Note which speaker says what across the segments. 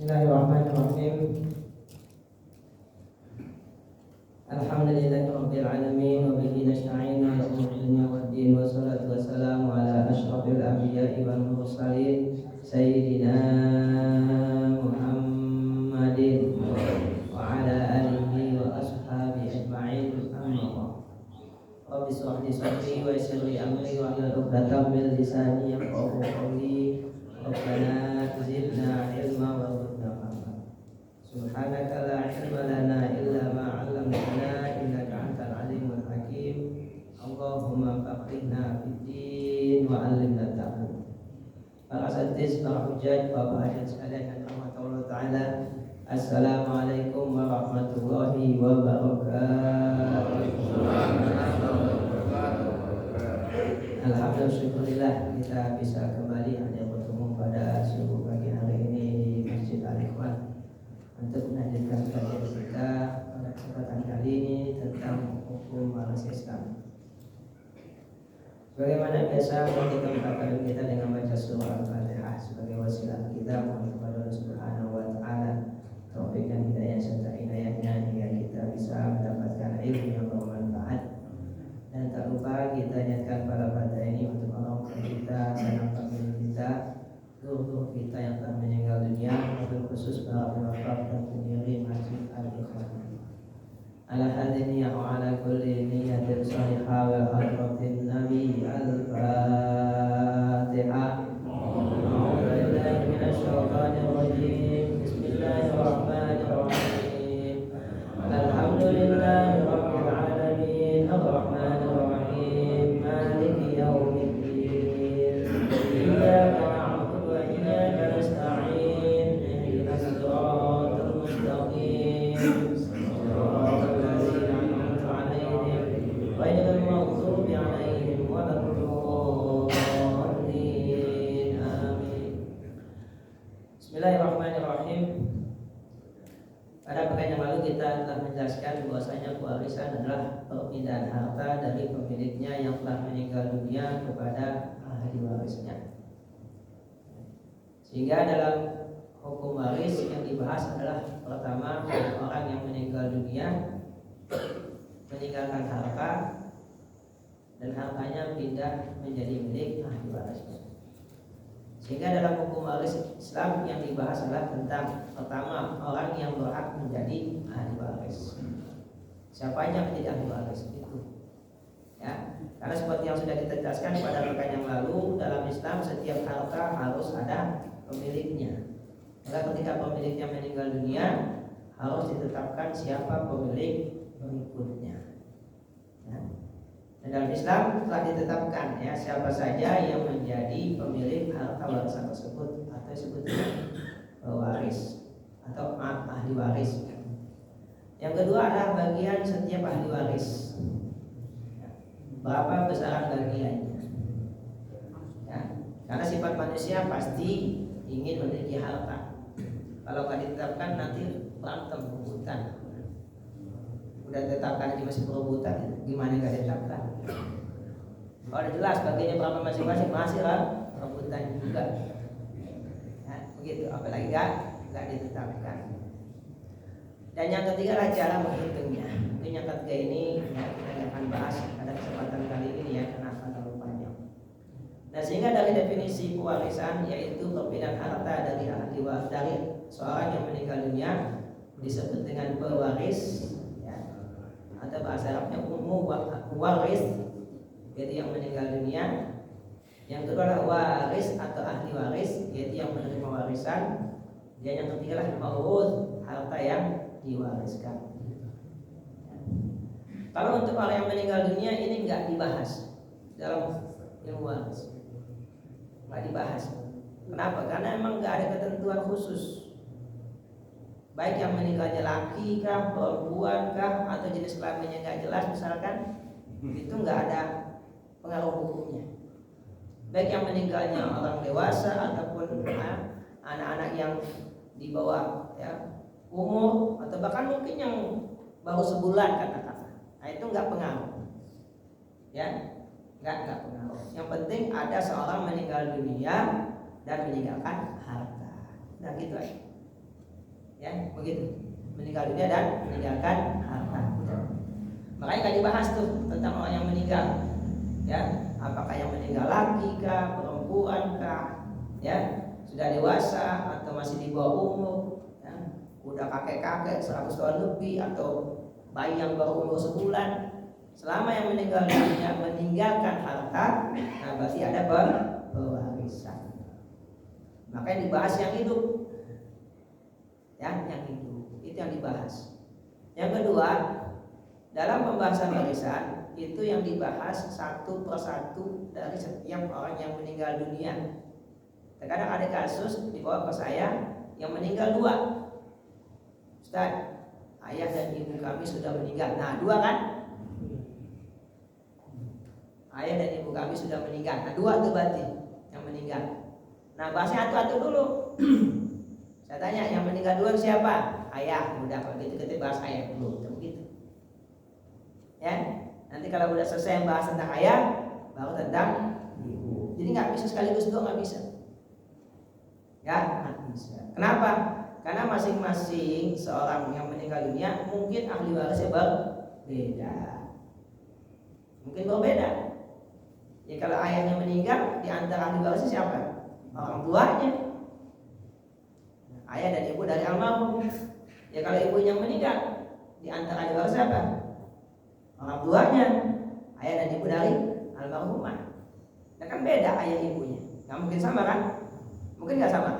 Speaker 1: Bismillahirrahmanirrahim. Alhamdulillahirabbil alamin wa bihi nasta'in 'ala umuri dunya waddin wassalatu wassalamu ala asyrafil anbiya'i wal mursalin sayyidina Muhammadin wa ala alihi wa ashabihi ajma'in. Amma Rabbi shrah li sadri wa yassir li amri wa hlul 'uqdatam min lisani yafqahu qawli. Rabbana zidna ilma wa zidna fahma. Subhanaka la ilma lana illa ma 'allamtana innaka antal alimul hakim. Allahumma faqihna fid din wa 'allimna ta'wil. Para asatiz, para hujjaj, Bapak dan sekalian yang dirahmati Allah taala. Assalamualaikum warahmatullahi wabarakatuh. Alhamdulillah kita bisa kembali hadir bertemu pada subuh pagi hari ini di Masjid Al-Ikhwan untuk melanjutkan kajian kita pada kesempatan kali ini tentang hukum waris Islam. Bagaimana biasa kita memulai kita dengan baca surah Al-Fatihah sebagai wasilah kita mohon kepada Allah Subhanahu wa taala taufik dan hidayah serta inayahnya hingga kita bisa mendapatkan ilmu yang bermanfaat. Dan tak lupa kita niatkan pada pada ini untuk orang kita, sanak famili kita, guru kita yang telah meninggal dunia, wabil khusus para wafat dan pendiri Masjid Al-Ikhwan. Ala hadini wa ala kulli niyatin salihah wa hadratin Nabi Al-Fatihah. A'udzubillahi minasyaitonir rajim. Bismillahirrahmanirrahim. Alhamdulillahi rabbil alamin. Ar-Rahmanir Rahim. Maliki yaumiddin. Iyyaka na'budu wa iyyaka nasta'in. Ihdinas siratal mustaqim. Siratal ladzina an'amta 'alaihim ghairil maghdubi 'alaihim waladdallin. Amin. Bismillahirrahmanirrahim. Pada pekan yang lalu kita telah menjelaskan bahwasanya pewarisan adalah perpindahan harta dari pemiliknya yang telah meninggal dunia kepada ahli warisnya. Sehingga dalam hukum waris yang dibahas adalah pertama orang yang meninggal dunia meninggalkan harta dan hartanya pindah menjadi milik ahli warisnya. Sehingga dalam hukum waris Islam yang dibahas adalah tentang pertama orang yang berhak menjadi ahli waris. Siapa yang menjadi ahli waris itu? Ya, karena seperti yang sudah kita jelaskan pada pekan yang lalu, dalam Islam setiap harta harus ada pemiliknya. Maka ketika pemiliknya meninggal dunia, harus ditetapkan siapa pemilik berikutnya. Ya. Dan dalam Islam telah ditetapkan ya siapa saja yang menjadi pemilik harta warisan tersebut atau disebutnya pewaris atau ahli waris. Yang kedua adalah bagian setiap ahli waris. Berapa besaran bagiannya? Ya, karena sifat manusia pasti ingin memiliki harta. Kalau tidak ditetapkan nanti berantem rebutan. Udah ditetapkan aja masih perebutan, gimana nggak ditetapkan? Kalau udah jelas bagiannya berapa masing-masing masih lah rebutan juga. Ya, begitu. Apalagi nggak ditetapkan. Dan yang ketiga adalah cara menghitungnya. Mungkin yang ketiga ini ya, kita akan bahas pada kesempatan kali ini ya karena akan terlalu panjang. Nah sehingga dari definisi pewarisan yaitu perpindahan harta dari ahli waris dari seorang yang meninggal dunia disebut dengan pewaris. Atau bahasa Arabnya waris, yaitu yang meninggal dunia. Yang kedua adalah waris atau ahli waris, yaitu yang menerima warisan. Dan yang ketiga adalah maurus, harta yang diwariskan. Kalau untuk orang yang meninggal dunia ini nggak dibahas dalam ilmu waris, nggak dibahas. Kenapa? Karena memang nggak ada ketentuan khusus. Baik yang meninggalnya laki kah, perempuan kah, atau jenis kelaminnya nggak jelas misalkan, itu nggak ada pengaruh hukumnya. Baik yang meninggalnya orang dewasa ataupun anak-anak yang di bawah ya, umur atau bahkan mungkin yang baru sebulan kata-kata, nah itu nggak pengaruh, ya nggak pengaruh. Yang penting ada seorang meninggal dunia dan meninggalkan harta, nah gitu aja. Ya, begitu. Meninggal dunia dan meninggalkan harta. Makanya nggak dibahas tuh tentang orang yang meninggal. Ya, apakah yang meninggal laki kah, perempuan kah, ya, sudah dewasa atau masih di bawah umur, ya, udah kakek-kakek 100 tahun lebih atau bayi yang baru umur sebulan. Selama yang meninggal dunia meninggalkan harta, nah berarti ada pewarisan. Makanya dibahas yang hidup, ya, yang hidup itu yang dibahas. Yang kedua, dalam pembahasan warisan itu yang dibahas satu persatu dari setiap orang yang meninggal dunia. Terkadang ada kasus dibawa ke saya yang meninggal dua. Ustaz, ayah dan ibu kami sudah meninggal. Nah, dua kan? Ayah dan ibu kami sudah meninggal. Nah, dua tuh berarti yang meninggal. Nah, bahasnya atu-atu dulu. Saya tanya, yang meninggal duluan siapa? Ayah. Udah, kalau gitu kita bahas ayah dulu. Begitu. Ya, nanti kalau udah selesai bahas tentang ayah, baru tentang ibu. Jadi nggak bisa sekaligus dua, nggak bisa. Ya, nggak bisa. Kenapa? Karena masing-masing seorang yang meninggal dunia mungkin ahli warisnya berbeda. Mungkin berbeda. Ya kalau ayahnya meninggal, di antara ahli warisnya siapa? Orang tuanya. Ayah dan ibu dari almarhum. Ya kalau ibunya meninggal, di antara ahli waris siapa? Orang tuanya. Ayah dan ibu dari almarhumah. Nah kan beda ayah ibunya. Nggak mungkin sama kan? Mungkin nggak sama?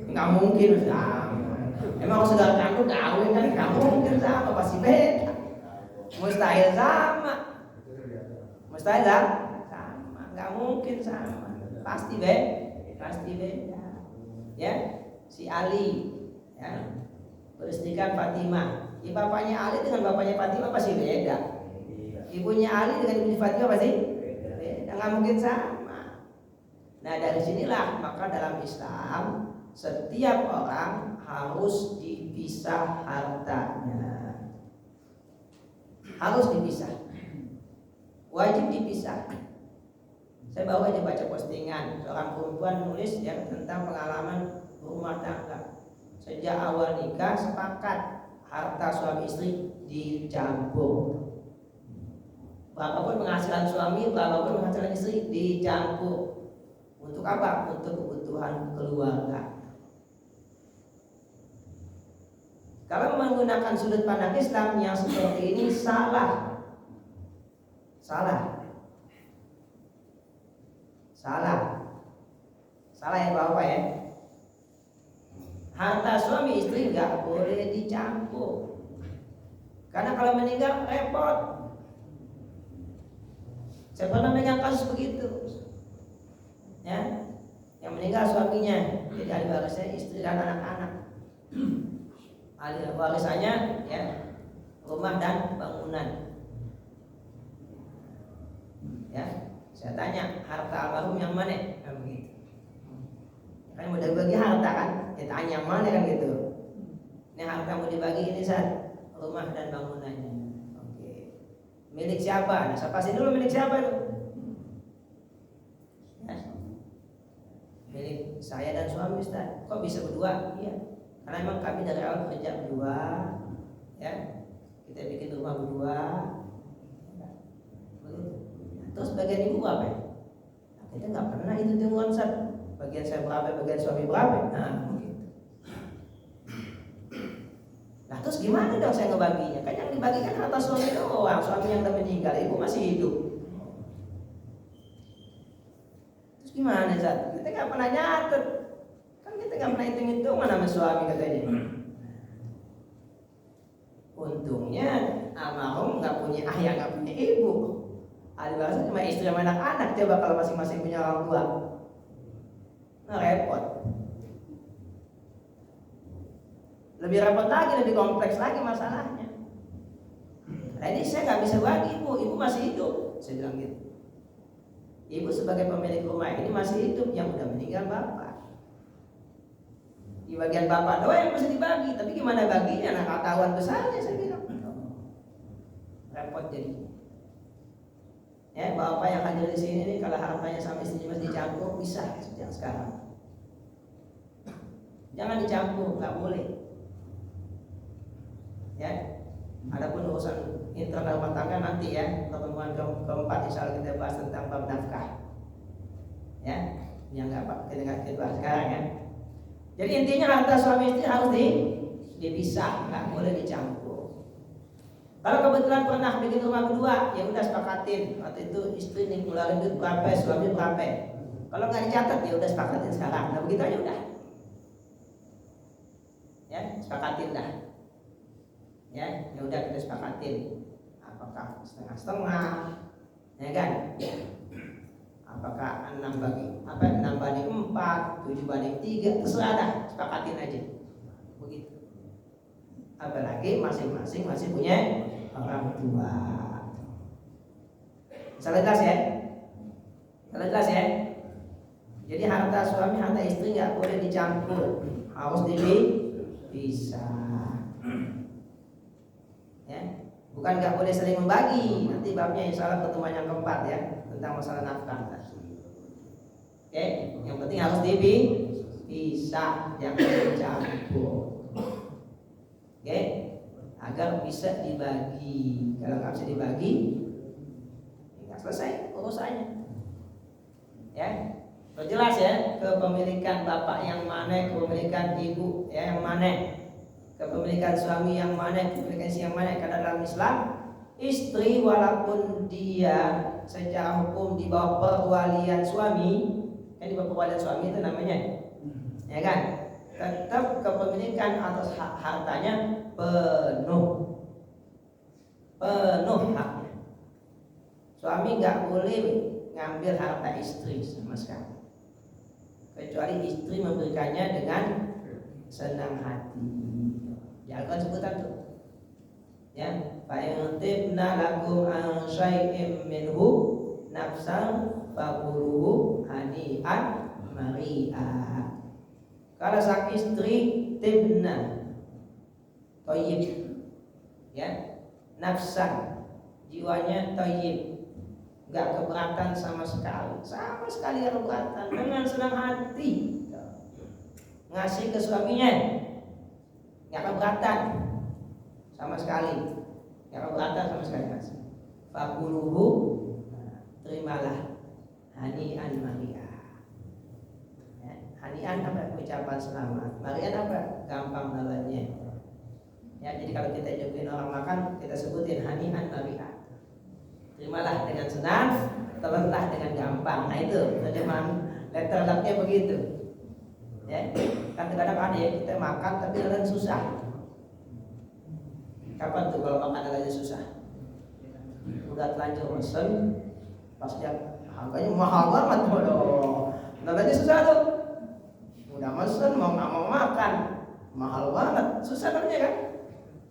Speaker 1: Nggak mungkin sama. Emang saudara kamu kawin kan? Kamu mungkin sama, pasti beda. Mustahil sama. Mustahil sama. Nggak mungkin sama. Pasti beda. Ya, si Ali, ya, beristrikan Fatimah. Ya, bapaknya Ali dengan bapaknya Fatimah pasti beda. Ibunya Ali dengan ibunya Fatimah pasti beda. Nggak mungkin sama. Nah dari sinilah maka dalam Islam setiap orang harus dipisah hartanya. Harus dipisah. Wajib dipisah. Saya baru aja baca postingan seorang perempuan nulis ya tentang pengalaman rumah tangga. Sejak awal nikah sepakat harta suami istri dicampur. Berapapun penghasilan suami, berapapun penghasilan istri dicampur. Untuk apa? Untuk kebutuhan keluarga. Kalau menggunakan sudut pandang Islam yang seperti ini salah. Salah ya Bapak ya. Harta suami istri nggak boleh dicampur. Karena kalau meninggal repot. Saya pernah megang kasus begitu. Ya, yang meninggal suaminya, jadi ahli warisnya istri dan anak-anak. Ahli warisannya ya rumah dan bangunan. Ya, saya tanya harta almarhum yang mana? Kan begitu. Kan udah bagi harta kan, ya tanya yang mana kan gitu. Ini harta mau dibagi ini saat rumah dan bangunannya. Oke. Milik siapa? Nah, saya pasti dulu milik siapa itu? Ya. Milik saya dan suami Ustaz. Kok bisa berdua? Iya. Karena memang kami dari awal bekerja berdua. Ya. Kita bikin rumah berdua. Begitu. Terus bagian ibu apa ya? Nah, kita nggak pernah itu konsep bagian saya berapa, bagian suami berapa. Nah, begitu. Nah, terus gimana dong saya ngebaginya? Kan yang dibagikan harta suami doang, suami yang udah meninggal, ibu masih hidup. Terus gimana Zat? Kita nggak pernah nyatet, kan kita nggak pernah hitung-hitungan sama suami katanya. Untungnya almarhum nggak punya ayah, nggak punya ibu. Ahli waris cuma istri sama anak-anak. Coba kalau masing-masing punya orang tua, nah repot. Lebih repot lagi, lebih kompleks lagi masalahnya. Nah ini saya nggak bisa bagi ibu masih hidup. Saya bilang gitu. Ibu sebagai pemilik rumah ini masih hidup, yang udah meninggal bapak. Di bagian bapak doang yang mesti dibagi, tapi gimana baginya? Nah ketahuan besarnya saya bilang. Repot jadi. Ya, bapak yang hadir di sini nih, kalau hartanya sama istrinya masih dicampur, bisa yang sekarang. jangan dicampur, nggak boleh. Ya, adapun urusan internal rumah tangga nanti ya, pertemuan keempat insya Allah kita bahas tentang bab nafkah. Ya, yang kita bahas sekarang ya. Jadi intinya harta suami istri harus dipisah, nggak boleh dicampur. Kalau kebetulan pernah bikin rumah kedua, ya udah sepakatin. Waktu itu istri nih keluarin duit berapa, suami berapa. Kalau nggak dicatat ya udah sepakatin sekarang. Nah begitu aja udah. Ya, sepakatin dah. Ya udah kita sepakatin. Apakah setengah-setengah, ya kan? Apakah 6 banding 4, 7 banding 3, terserah dah, sepakatin aja. Begitu. Apalagi masing-masing masih punya orang tua. Salah jelas ya? Salah jelas ya? Jadi harta suami, harta istri nggak boleh dicampur, harus dipisah. Ya, bukan nggak boleh saling membagi. Nanti babnya insya Allah pertemuan yang keempat ya, tentang masalah nafkah. Oke, yang penting harus dipisah, jangan dicampur. Oke, agar bisa dibagi. Kalau nggak bisa dibagi, nggak selesai urusannya. Ya, jelas ya, kepemilikan bapak yang mana, kepemilikan ibu ya yang mana, kepemilikan suami yang mana, kepemilikan istri yang mana. Karena dalam Islam, istri walaupun dia secara hukum di bawah perwalian suami, kan di bawah perwalian suami itu namanya, ya kan, tetap kepemilikan atas hartanya penuh haknya. Suami nggak boleh ngambil harta istri sama sekali, kecuali istri memberikannya dengan senang hati. Jangan sebutan tuh. Ya, fa'intibna lakum an syai'im minhu nafsan faquluhu hani'an mari'a. Kalau sang istri tibna thayyib, ya, nafsan, jiwanya thayyib, enggak keberatan sama sekali enggak keberatan, dengan senang hati ngasih ke suaminya, enggak keberatan sama sekali, enggak keberatan sama sekali ngasih. Faquluhu, terimalah, hani'an mari'a. Hani'an apa? Ucapan selamat. Mari'an apa? Gampang dalamnya. Ya, jadi kalau kita nyobain orang makan, kita sebutin hani'an mari'a. Terimalah dengan senang, telanlah dengan gampang. Nah itu terjemahan letter lucknya begitu. Ya, kan kadang ada ya kita makan tapi telan susah. Kapan tuh kalau makan aja susah? Udah telanjur mesen, pas dia harganya mahal banget, waduh, telanjur susah tuh. Udah mesen mau nggak mau makan, mahal banget, susah namanya kan?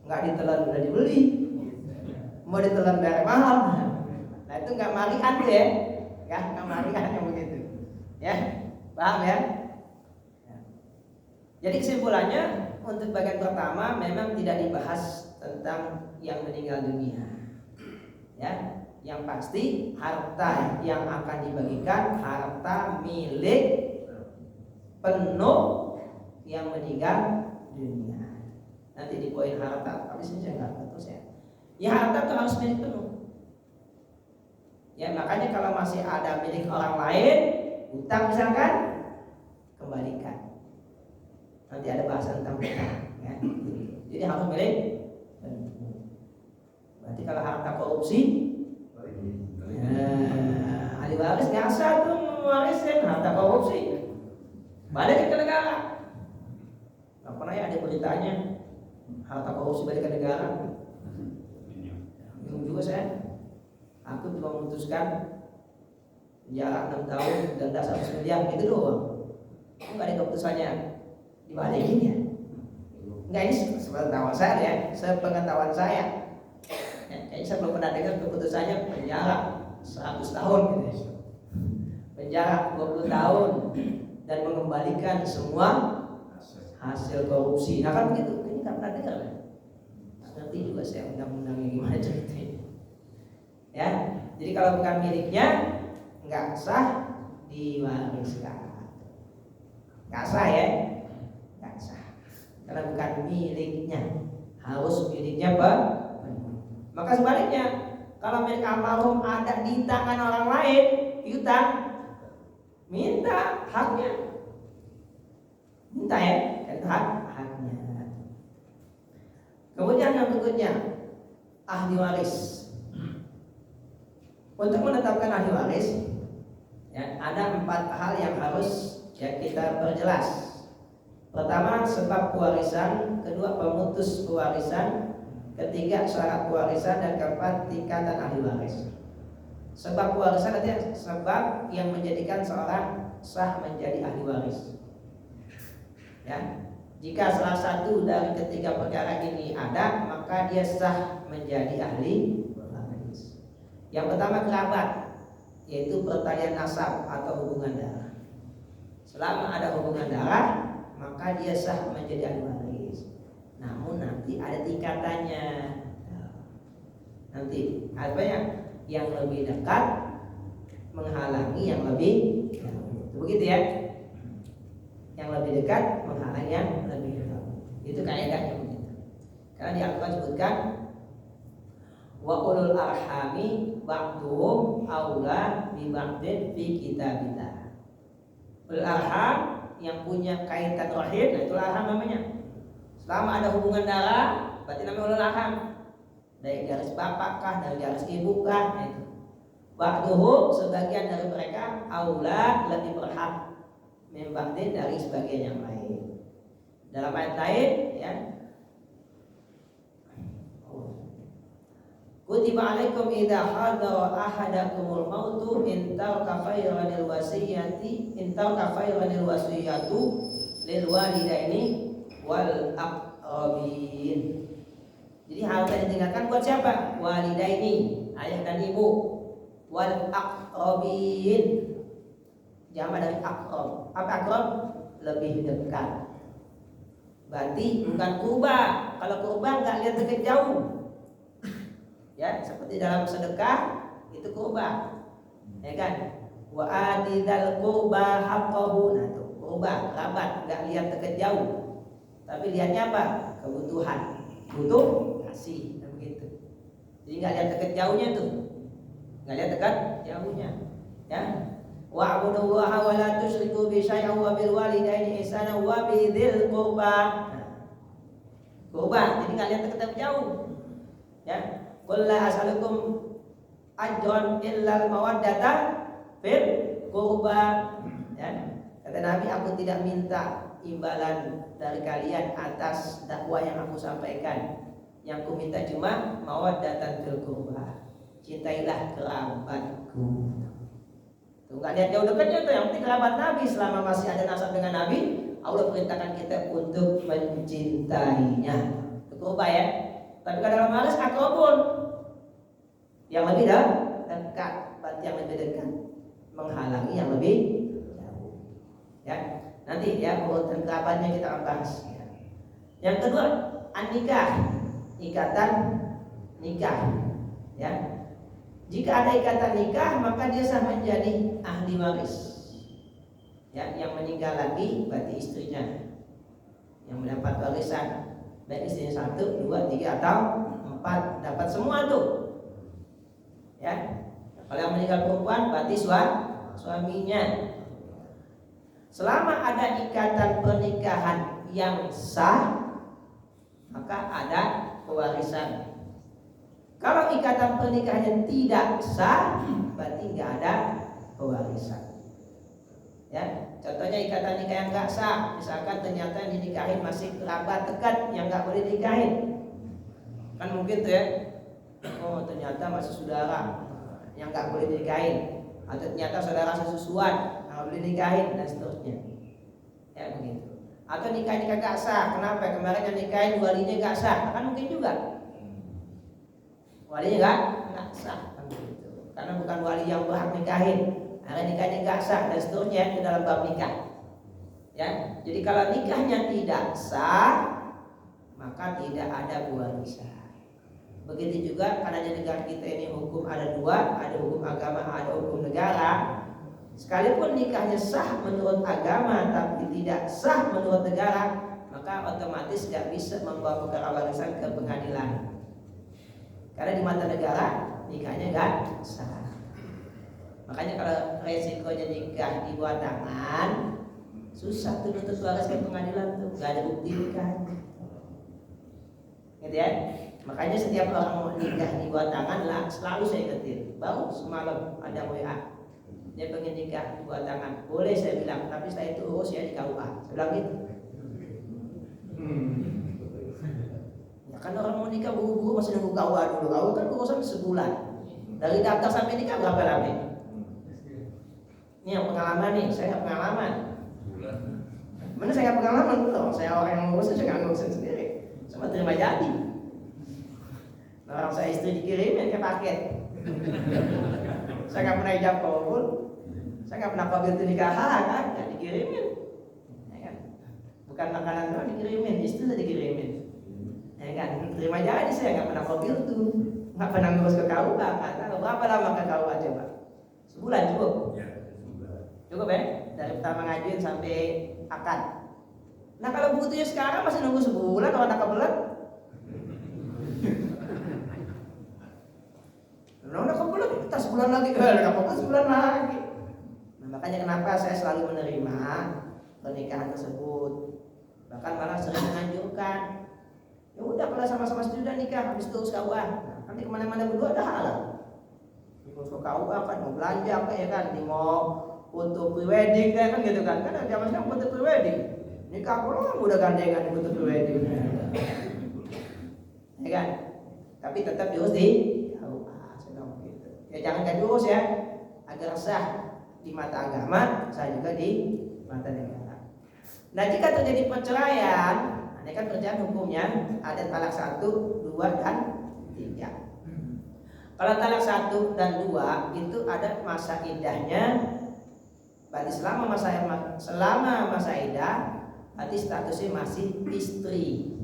Speaker 1: Nggak ditelan udah dibeli, mau ditelan dari mahal. Nah itu nggak marian tuh ya, nggak marian yang begitu, ya, paham ya? Jadi kesimpulannya untuk bagian pertama memang tidak dibahas tentang yang meninggal dunia, ya. Yang pasti harta yang akan dibagikan harta milik penuh yang meninggal dunia. Nanti di poin harta, tapi saya nggak terus ya. Ya harta itu harus milik penuh. Ya makanya kalau masih ada milik orang lain, utang misalkan, kembalikan. Nanti ada bahasan tentang utang. Ya. Jadi harus milik penuh. Berarti kalau harta korupsi, ahli waris nggak sah tuh mewarisin harta korupsi. Balik ke negara. Gak pernah ya ada beritanya harta korupsi balik ke negara. Bingung juga saya. Aku cuma memutuskan penjara 6 tahun dan denda 100 miliar gitu doang. Enggak ada keputusannya dibalikin ya. Enggak, ini sepengetahuan saya ya, sepengetahuan saya. Ya, kayaknya saya belum pernah dengar keputusannya penjara 100 tahun gitu. Penjara 20 tahun dan mengembalikan semua hasil korupsi. Nah kan begitu, ini nggak pernah dengar kan? Nanti juga saya undang-undangnya gimana ceritanya. Ya, jadi kalau bukan miliknya nggak sah diwariskan. Nggak sah ya, nggak sah. Karena bukan miliknya, harus miliknya penuh. Maka sebaliknya, kalau milik almarhum ada di tangan orang lain, piutang, minta haknya, minta ya, haknya. Kemudian yang berikutnya, ahli waris. Untuk menetapkan ahli waris, ya, ada 4 hal yang harus ya kita perjelas. Pertama, sebab pewarisan. Kedua, pemutus pewarisan. Ketiga, syarat pewarisan. Dan keempat, tingkatan ahli waris. Sebab pewarisan artinya sebab yang menjadikan seorang sah menjadi ahli waris. Ya, jika salah satu dari ketiga perkara ini ada, maka dia sah menjadi ahli waris. Yang pertama, kerabat, yaitu pertalian nasab atau hubungan darah. Selama ada hubungan darah, maka dia sah menjadi ahli waris. Namun nanti ada tingkatannya. Nanti apa yang lebih dekat menghalangi yang lebih jauh. Begitu ya? Yang lebih dekat menghalangi yang lebih jauh. Itu kaidahnya begitu. Karena di Al-Qur'an disebutkan wa ulul arhami ba'duhum aula bi ba'din fi kitabillah. Ulul arham yang punya kaitan rahim, nah itulah arham namanya. Selama ada hubungan darah, berarti namanya ulul arham. Dari garis bapak kah, dari garis ibu kah, nah itu. Ba'duhum, sebagian dari mereka aula, lebih berhak membakti dari sebagian yang lain. Dalam ayat lain ya, kutiba alaikum idza hadara ahadakumul mautu in taraka khairanil wasiyatu lil walidaini wal aqrabin. Jadi harta yang ditinggalkan buat siapa? Walidaini, ayah dan ibu. Wal aqrabin, jamak dari aqrab. Apa aqrab? Lebih dekat. Berarti bukan kurba. Kalau kurba nggak lihat dekat jauh. Ya, seperti dalam sedekah itu kurba. Ya kan? Wa adidal kurba haqqahu. Nah, itu kurba, kerabat, nggak lihat dekat jauh. Tapi lihatnya apa? Kebutuhan. Butuh kasih, nah begitu. Jadi nggak lihat dekat jauhnya tuh. Nggak lihat dekat jauhnya. Ya. Wa'budullaha wa la tusyriku bi syai'in wa bil walidaini ihsana wa bidzil qurba. Qurba, jadi enggak lihat dekat jauh. Ya. Qul la as'alukum ajran illa al mawaddata fil qurba. Ya. Kata Nabi, aku tidak minta imbalan dari kalian atas dakwah yang aku sampaikan. Yang ku minta cuma mawaddatan fil qurba. Cintailah kerabatku. Tuh, gak lihat jauh dekatnya tuh, yang penting kerabat Nabi. Selama masih ada nasab dengan Nabi, Allah perintahkan kita untuk mencintainya. Itu kurba ya. Tapi kalau dalam hadis akrabun, yang lebih dekat, berarti yang lebih dekat menghalangi yang lebih jauh. Ya, nanti ya urutan kerabatnya kita akan bahas. Ya. Yang kedua, an-nikah, ikatan nikah. Ya. Jika ada ikatan nikah, maka dia sah menjadi ahli waris. Ya, yang meninggal lagi berarti istrinya yang mendapat warisan. Baik istrinya 1, 2, 3 atau 4 dapat semua tuh. Ya. Kalau yang meninggal perempuan berarti suaminya. Selama ada ikatan pernikahan yang sah, maka ada pewarisan. Kalau ikatan pernikahan tidak sah, berarti nggak ada pewarisan. Ya, contohnya ikatan nikah yang nggak sah, misalkan ternyata yang dinikahin masih kerabat dekat yang nggak boleh dinikahin, kan mungkin tuh ya. Oh, ternyata masih saudara yang nggak boleh dinikahin, atau ternyata saudara sesusuan nggak boleh dinikahin dan seterusnya. Ya begitu. Atau nikah nggak sah, kenapa? Kemarin yang nikahin walinya nggak sah, kan mungkin juga. Walinya nggak sah kan begitu. Karena bukan wali yang berhak nikahin. Karena nikahnya nggak sah dan seterusnya itu dalam bab nikah. Ya, jadi kalau nikahnya tidak sah, maka tidak ada pewarisan. Begitu juga karena di negara kita ini hukum ada 2, ada hukum agama, ada hukum negara. Sekalipun nikahnya sah menurut agama tapi tidak sah menurut negara, maka otomatis nggak bisa membawa perkara warisan ke pengadilan. Karena di mata negara nikahnya nggak sah. Makanya kalau resikonya nikah di bawah tangan, susah tuh nuntut waris ke pengadilan tuh, nggak ada bukti nikahnya. Gitu ya. Makanya setiap orang mau nikah di bawah tangan lah, selalu saya ingetin. Baru semalam ada WA, dia pengen nikah di bawah tangan. Boleh saya bilang, tapi saya itu urus ya di KUA. Saya bilang gitu. Ya kan orang mau nikah buru-buru masih nunggu KUA dulu. KUA kan urusan sebulan. Dari daftar sampai nikah berapa lama? Ini yang pengalaman nih, saya nggak pengalaman. Mana saya nggak pengalaman loh. Saya orang yang ngurusin, saya nggak ngurusin sendiri. Sama terima jadi. Orang saya istri dikirimin ke paket. Saya nggak pernah ijab kabul. Saya nggak pernah kabul itu nikahan kan, ya dikirimin. Ya kan? Bukan makanan doang dikirimin, istri sudah dikirimin. Ya kan, terima jadi saya nggak pernah kabul tuh, nggak pernah ngurus ke KUA. Nggak tahu berapa lama ke KUA coba? Sebulan cukup? Ya, sebulan. Cukup ya? Dari pertama ngajuin sampai akad. Nah kalau butuhnya sekarang masih nunggu sebulan orang tak kebelet. Udah kebelet kita sebulan lagi, sebulan lagi. Nah makanya kenapa saya selalu menerima pernikahan tersebut. Bahkan malah sering menganjurkan. Ya udah kalau sama-sama sudah nikah habis itu KUA. Nah, nanti kemana-mana berdua ada halal. Terus ke KUA kan mau belanja apa ya kan, mau foto prewedding kan gitu kan. Kan zaman sekarang foto prewedding. Nikah orang udah gandengan di foto prewedding. Ya kan? Tapi tetap diurus di KUA. Gitu. Ya jangan diurus ya. Agar sah di mata agama, sah juga di mata negara. Nah jika terjadi perceraian, ini kan perceraian hukumnya ada talak 1, 2, dan 3. Kalau talak 1 dan 2 itu ada masa iddahnya. Berarti selama masa iddah, berarti statusnya masih istri.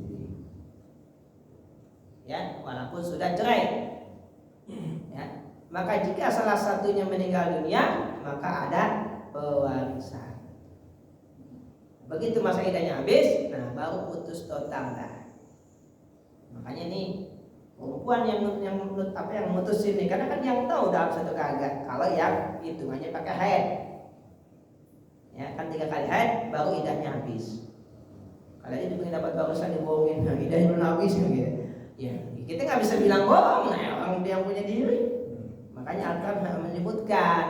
Speaker 1: Ya, walaupun sudah cerai. Ya. Maka jika salah satunya meninggal dunia, maka ada pewarisan. Begitu masa iddahnya habis, nah baru putus total dah. Makanya nih perempuan yang mutusin nih, karena kan yang tahu udah habis atau kagak. Kalau yang hitungannya pakai haid, ya kan 3 kali haid baru iddahnya habis. Kalau dia pengen dapat warisan dibohongin, nah iddahnya belum habis gitu. Ya kita nggak bisa bilang bohong, nah orang dia yang punya diri. Makanya Al-Quran menyebutkan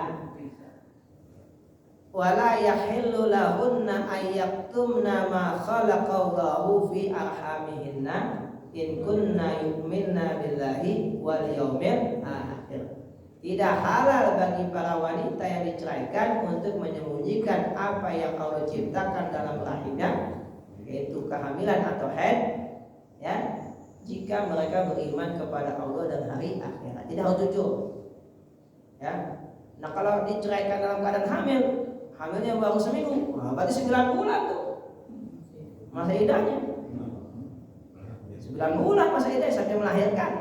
Speaker 1: wala yahillu lahunna ayyaktumna ma khalaqallahu fi arhamihinna in kunna yu'minna billahi wal yawmil akhir. Tidak halal bagi para wanita yang diceraikan untuk menyembunyikan apa yang Allah ciptakan dalam rahimnya, yaitu kehamilan atau haid, ya, jika mereka beriman kepada Allah dan hari akhirat. Tidak harus jujur. Ya. Nah kalau diceraikan dalam keadaan hamilnya baru seminggu, nah, berarti 9 bulan tuh masa iddahnya. 9 bulan masa iddah sampai melahirkan.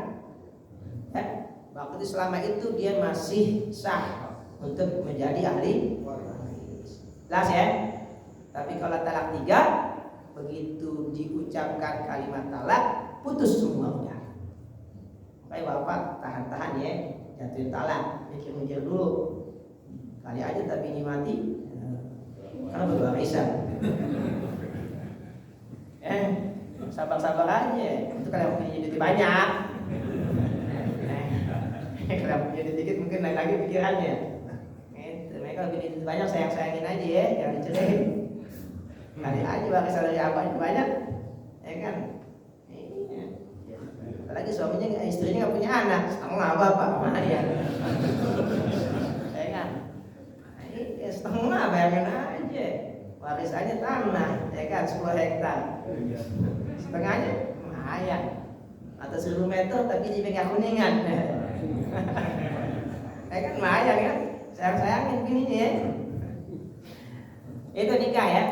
Speaker 1: Ya. Berarti selama itu dia masih sah untuk menjadi ahli waris. Jelas ya? Tapi kalau talak 3, begitu diucapkan kalimat talak, putus semuanya. Makanya bapak tahan-tahan ya, jatuhin talak, mikir-mikir dulu. Kali aja tapi ini mati, karena berwarisan. Sabar-sabar aja. Itu kalau punya duit banyak. Kalau punya duit dikit mungkin lain lagi pikirannya. Gitu. Mereka lebih duit banyak, sayang-sayangin aja ya, jangan diceraiin. Kali aja warisan dari abahnya banyak, ya kan? Apalagi suaminya, istrinya nggak punya anak, setengah bapak mana ya? Ya kan? Ini setengah, bayangin aja. Warisannya tanah, ya kan, 10 hektar. Setengahnya lumayan. Atau 1000 meter tapi di pinggir Kuningan. Ya kan lumayan kan? Sayang-sayangin bininya ya. Itu nikah ya.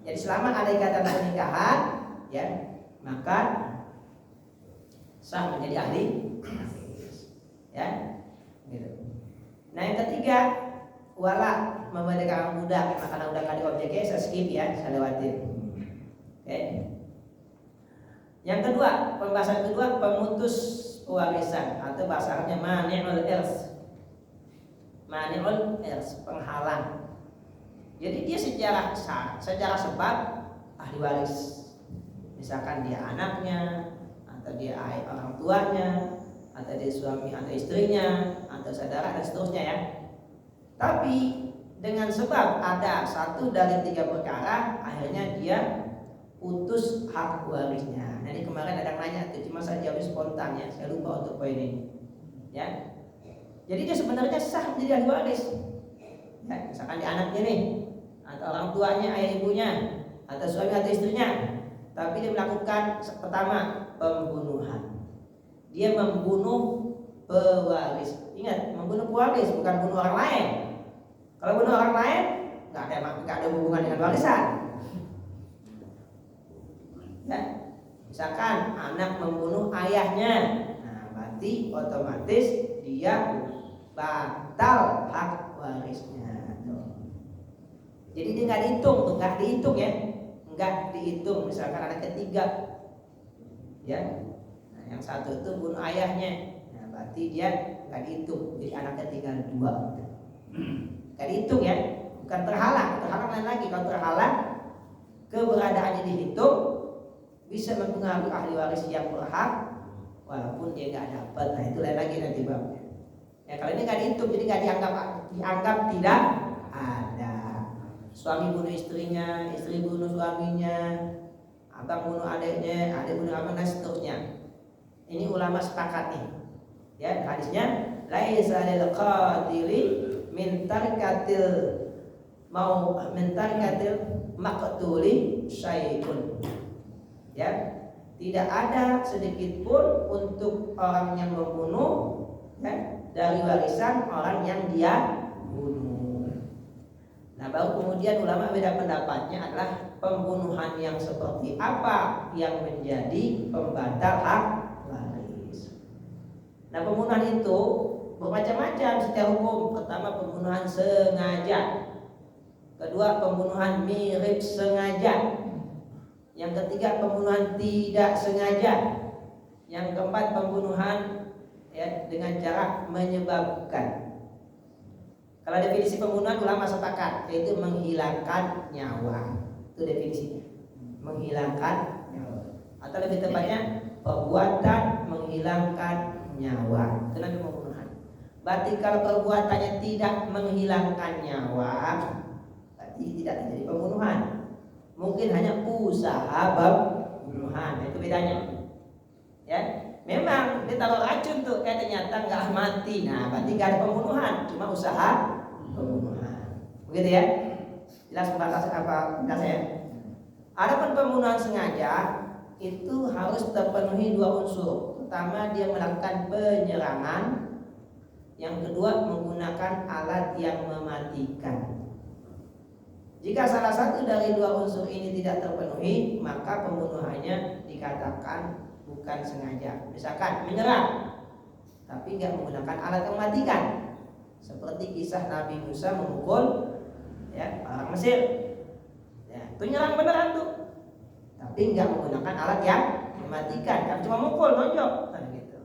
Speaker 1: Jadi selama ada ikatan pernikahan, ya, maka sah menjadi ahli, ya, gitu. Nah yang ketiga, wala memerdekakan budak. Karena udah nggak di objeknya, saya skip ya, saya lewatin. Oke. Yang kedua, pembahasan kedua, pemutus warisan atau bahasa Arabnya mani'ul irs. Mani'ul irs, penghalang. Jadi dia secara sebab ahli waris. Misalkan dia anaknya, atau dia orang tuanya, atau dia suami atau istrinya, atau saudara dan seterusnya ya. Tapi dengan sebab ada satu dari 3 perkara, akhirnya dia putus hak warisnya. Nah, ini kemarin ada yang nanya tuh, cuma saya jawab spontan ya, saya lupa untuk poin ini. Ya, jadi dia sebenarnya sah menjadi ahli waris. Ya, misalkan dia anaknya nih, atau orang tuanya, ayah ibunya, atau suami atau istrinya, tapi dia melakukan pertama pembunuhan. Dia membunuh pewaris. Ingat, membunuh pewaris bukan bunuh orang lain. Kalau bunuh orang lain nggak ada hubungan dengan warisan. Ya, misalkan anak membunuh ayahnya, nah berarti otomatis dia batal hak warisnya. Jadi dia nggak dihitung ya, nggak dihitung. Misalkan anak ketiga, ya, nah, yang satu itu bunuh ayahnya, nah berarti dia nggak dihitung. Jadi anak ketiga 2. Gak dihitung ya, bukan terhalang lain lagi. Kalau terhalang, keberadaannya dihitung, bisa mempengaruhi ahli waris yang berhak, walaupun dia nggak dapat. Nah itu lain lagi nanti babnya. Ya kalau ini nggak dihitung, jadi nggak dianggap tidak ada. Suami bunuh istrinya, istri bunuh suaminya, abang bunuh adiknya, adik bunuh abang dan seterusnya. Ini ulama sepakat nih. Ya hadisnya, laisa lil qatili min tarkatil maqtuli syai'un. Ya, tidak ada sedikit pun untuk orang yang membunuh ya, dari warisan orang yang dia bunuh. Nah, baru kemudian ulama beda pendapatnya adalah pembunuhan yang seperti apa yang menjadi pembatal hak waris. Nah, pembunuhan itu bermacam-macam secara hukum. Pertama, pembunuhan sengaja. Kedua, pembunuhan mirip sengaja. Yang ketiga, pembunuhan tidak sengaja. Yang keempat, pembunuhan ya, dengan cara menyebabkan. Kalau definisi pembunuhan ulama sepakat, yaitu menghilangkan nyawa. Itu definisinya, menghilangkan nyawa. Atau lebih tepatnya, perbuatan menghilangkan nyawa. Itu namanya pembunuhan. Berarti kalau perbuatannya tidak menghilangkan nyawa, berarti tidak terjadi pembunuhan. Mungkin hanya usaha pembunuhan. Itu bedanya. Ya, memang dia taruh racun tuh, ternyata nggak mati. Nah, berarti nggak ada pembunuhan, cuma usaha pembunuhan. Begitu ya? Jelas batas apa batasnya? Adapun pembunuhan sengaja itu harus terpenuhi 2 unsur. Pertama, dia melakukan penyerangan. Yang kedua, menggunakan alat yang mematikan. Jika salah satu dari 2 unsur ini tidak terpenuhi, maka pembunuhannya dikatakan bukan sengaja. Misalkan menyerang, tapi nggak menggunakan alat yang mematikan, seperti kisah Nabi Musa memukul ya, orang Mesir. Ya, itu nyerang beneran tuh, tapi nggak menggunakan alat yang mematikan, kan cuma mukul, nonjok, nah gitu.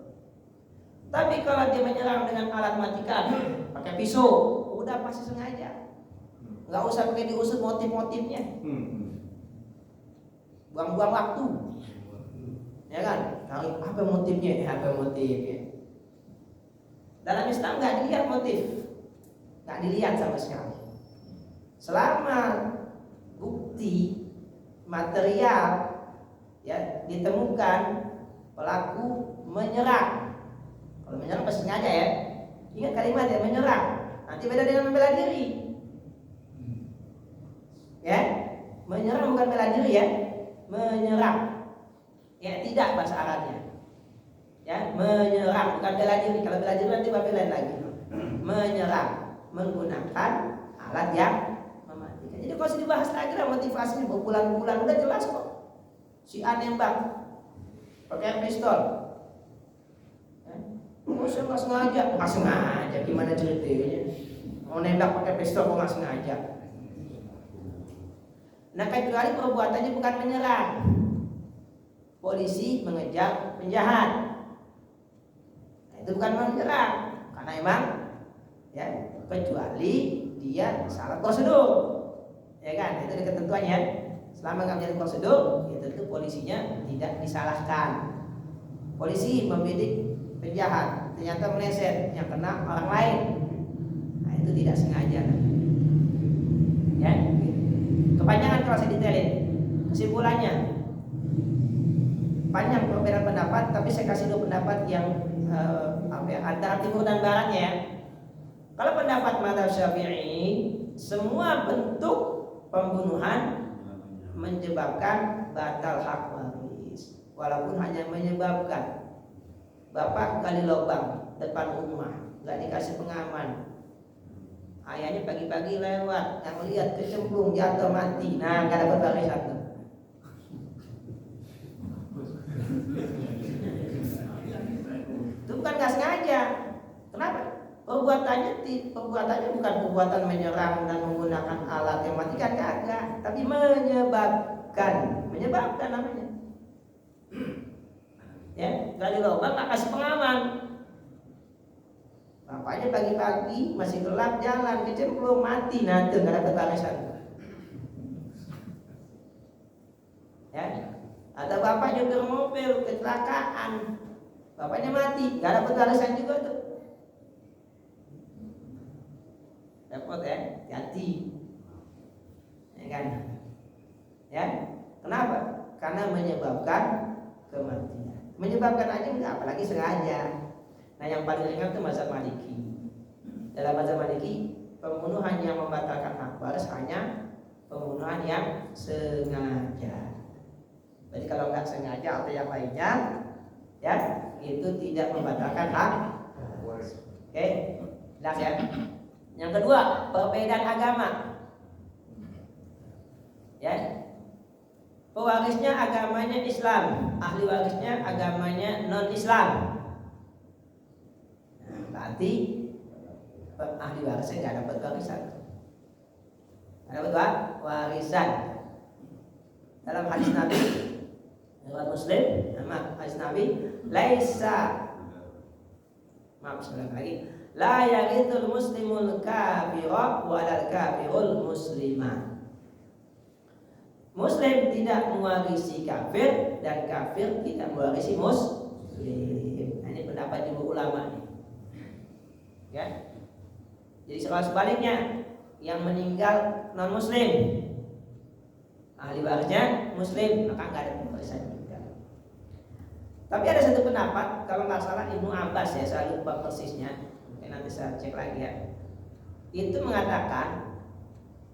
Speaker 1: Tapi kalau dia menyerang dengan alat mematikan, pakai pisau, udah pasti sengaja. Nggak usah pakai diusut motif-motifnya, buang-buang waktu, ya kan? Kalau apa motifnya? Dalam Islam nggak dilihat motif, nggak dilihat sama sekali. Selama bukti material ya ditemukan, pelaku menyerang. Kalau menyerang pasti sengaja ya. Ingat kalimat ya, menyerang. Nanti beda dengan membela diri. Ya, menyerang bukan bela diri ya, menyerang. Ya tidak bahasa Arabnya. Ya, menyerang bukan bela diri. Kalau bela diri nanti bela lagi. Menyerang menggunakan alat yang mematikan. Jadi kalau dibahas lagi lah motivasinya berbulan-bulan udah jelas kok. Si A nembak pakai pistol. Oh, saya nggak sengaja. Gimana ceritanya? Mau nembak pakai pistol kok nggak sengaja? Nah, kecuali perbuatannya bukan menyerang. Polisi mengejar penjahat, nah, itu bukan menyerang, karena emang ya, kecuali dia salah prosedur, ya kan? Itu ada ketentuannya. Selama nggak menjadi prosedur, ya tentu polisinya tidak disalahkan. Polisi membidik penjahat, ternyata meleset, yang kena orang lain, nah itu tidak sengaja. Ya, kepanjangan kalau saya detailin. Kesimpulannya, panjang perbedaan pendapat, tapi saya kasih dua pendapat yang antara timur dan baratnya ya. Kalau pendapat mazhab Syafi'i, semua bentuk pembunuhan menyebabkan batal hak waris, walaupun hanya menyebabkan. Bapak gali lubang depan rumah, nggak dikasih pengaman, ayahnya pagi-pagi lewat, yang lihat kecemplung jatuh mati, nah nggak dapat warisan tuh. Itu bukan nggak sengaja. Kenapa? Perbuatannya bukan perbuatan menyerang dan menggunakan alat yang mematikan, kagak, tapi menyebabkan namanya. Ya, gali lubang nggak kasih pengaman. Bapaknya pagi-pagi masih gelap jalan kecemplung mati, nanti nggak dapat warisan. Ya, ada bapak nyopir mobil kecelakaan, bapaknya mati, nggak dapat warisan juga tuh. Dapat ya, hati, ya kan? Ya, kenapa? Karena menyebabkan kematian. Menyebabkan aja enggak, apalagi sengaja. Nah, yang paling ringan itu mazhab Maliki. Dalam mazhab Maliki, pembunuhan yang membatalkan hak waris hanya pembunuhan yang sengaja. Jadi kalau nggak sengaja atau yang lainnya, ya itu tidak membatalkan hak waris. Oke, jelas ya. Yang kedua, perbedaan agama. Ya. Pewarisnya agamanya Islam, ahli warisnya agamanya non-Islam. Nah, berarti ahli warisnya nggak dapat warisan. Nggak dapat warisan. Dalam hadis Nabi, riwayat Muslim, nama hadis Nabi, sekali lagi, la yarithul muslimul kafira walal kafirul muslimah. Muslim tidak mewarisi kafir dan kafir tidak mewarisi muslim. Nah, ini pendapat jumhur ulama nih. Ya. Jadi sebaliknya, yang meninggal non muslim, ahli warisnya muslim, maka nggak ada pewarisan juga. Tapi ada satu pendapat, kalau nggak salah Ibnu Abbas ya, saya lupa persisnya, mungkin nanti saya cek lagi ya. Itu mengatakan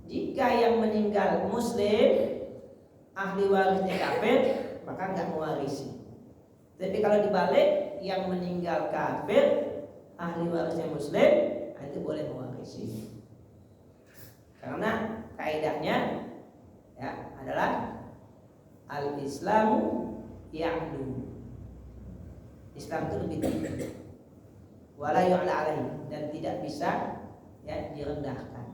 Speaker 1: jika yang meninggal muslim, ahli warisnya kafir, maka nggak mewarisi. Tapi kalau dibalik, yang meninggal kafir, ahli warisnya muslim, itu boleh mewarisi. Karena kaidahnya ya adalah al-Islamu ya'lu. Islam itu lebih tinggi. Wala yu'la alaihi, dan tidak bisa ya direndahkan.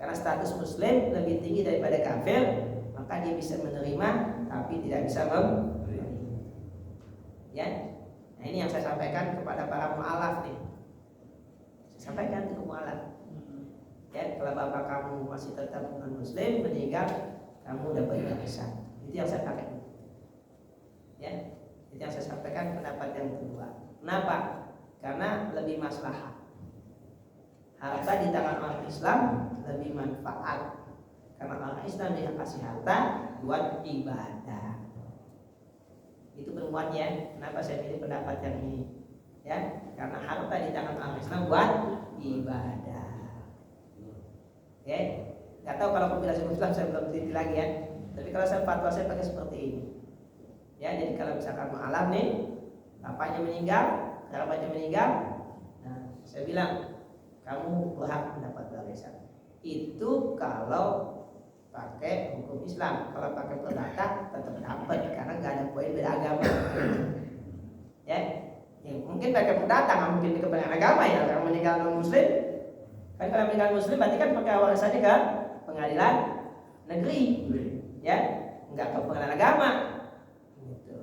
Speaker 1: Karena status muslim lebih tinggi daripada kafir, maka dia bisa menerima tapi tidak bisa memberi. Ya, nah ini yang saya sampaikan kepada para mu'alaf nih. Saya sampaikan ke mu'alaf. Ya, kalau bapak kamu masih tetap non muslim meninggal, kamu dapat warisan. Itu yang saya pakai. Ya, itu yang saya sampaikan pendapat yang kedua. Kenapa? Karena lebih maslahat. Harta di tangan orang Islam lebih manfaat. Karena orang Islam dia kasih harta buat ibadah. Itu penguatnya. Kenapa saya pilih pendapat yang ini? Ya, karena harta di tangan orang Islam buat ibadah. Oke, nggak tahu kalau kompilasi Islam saya belum teliti lagi ya. Tapi kalau saya fatwa saya pakai seperti ini. Ya, jadi kalau misalkan mu'alaf nih, bapaknya meninggal, kerabatnya meninggal, nah saya bilang kamu berhak mendapat warisan. Itu kalau pakai hukum Islam. Kalau pakai perdata tetap dapat karena nggak ada poin beda agama. Ya, mungkin pakai perdata nggak mungkin di kebanyakan agama ya. Kalau meninggal non muslim, kan kalau meninggal muslim berarti kan pakai warisannya ke pengadilan negeri, ya, nggak ke pengadilan agama. Gitu.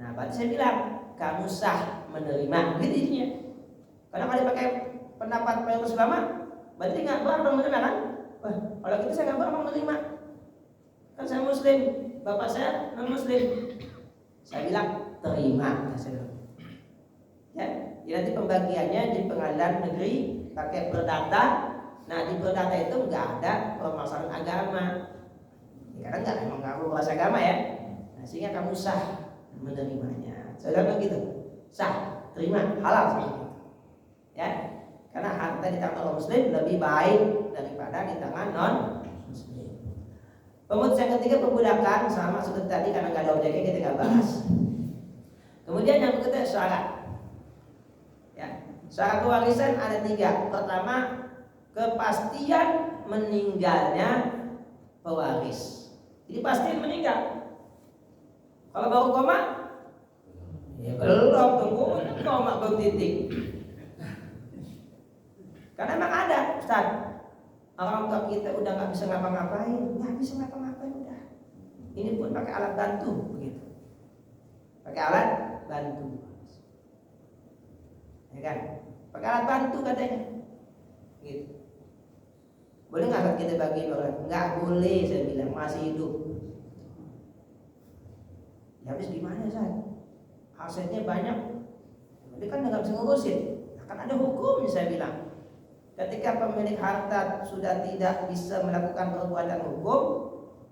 Speaker 1: Nah, berarti saya bilang kamu sah menerima, gitu intinya. Karena kalau dipakai pendapat mayoritas ulama, berarti nggak berhak dong menerima kan? Wah, kalau gitu saya nggak berhak menerima. Kan saya Muslim, bapak saya non Muslim. Saya bilang terima, saya bilang. Ya, jadi nanti pembagiannya di pengadilan negeri pakai perdata. Nah, di perdata itu nggak ada permasalahan agama. Ya, karena emang nggak berbahasa agama ya. Nah, sehingga kamu sah menerimanya. Saya bilang begitu, sah, terima, halal seperti itu. Ya, karena harta di tangan orang Muslim lebih baik daripada di tangan non Muslim. Pemutus yang ketiga perbudakan, sama seperti tadi karena nggak ada objeknya kita nggak bahas. Kemudian yang ketiga syarat. Ya, syarat warisan ada 3. Pertama, kepastian meninggalnya pewaris. Jadi pasti meninggal. Kalau baru koma, ya belum, tunggu koma belum titik. Karena memang ada, Ustaz, orang tua kita udah nggak bisa ngapa-ngapain, nggak bisa ngapa-ngapain udah. Ini pun pakai alat bantu begitu, pakai alat bantu, ya kan? Pakai alat bantu katanya, gitu. Boleh nggak kita bagi orang? Nggak boleh, saya bilang masih hidup. Ya habis gimana Ustaz? Asetnya banyak, tapi kan nggak bisa ngurusin. Akan ada hukumnya, saya bilang. Ketika pemilik harta sudah tidak bisa melakukan perbuatan hukum,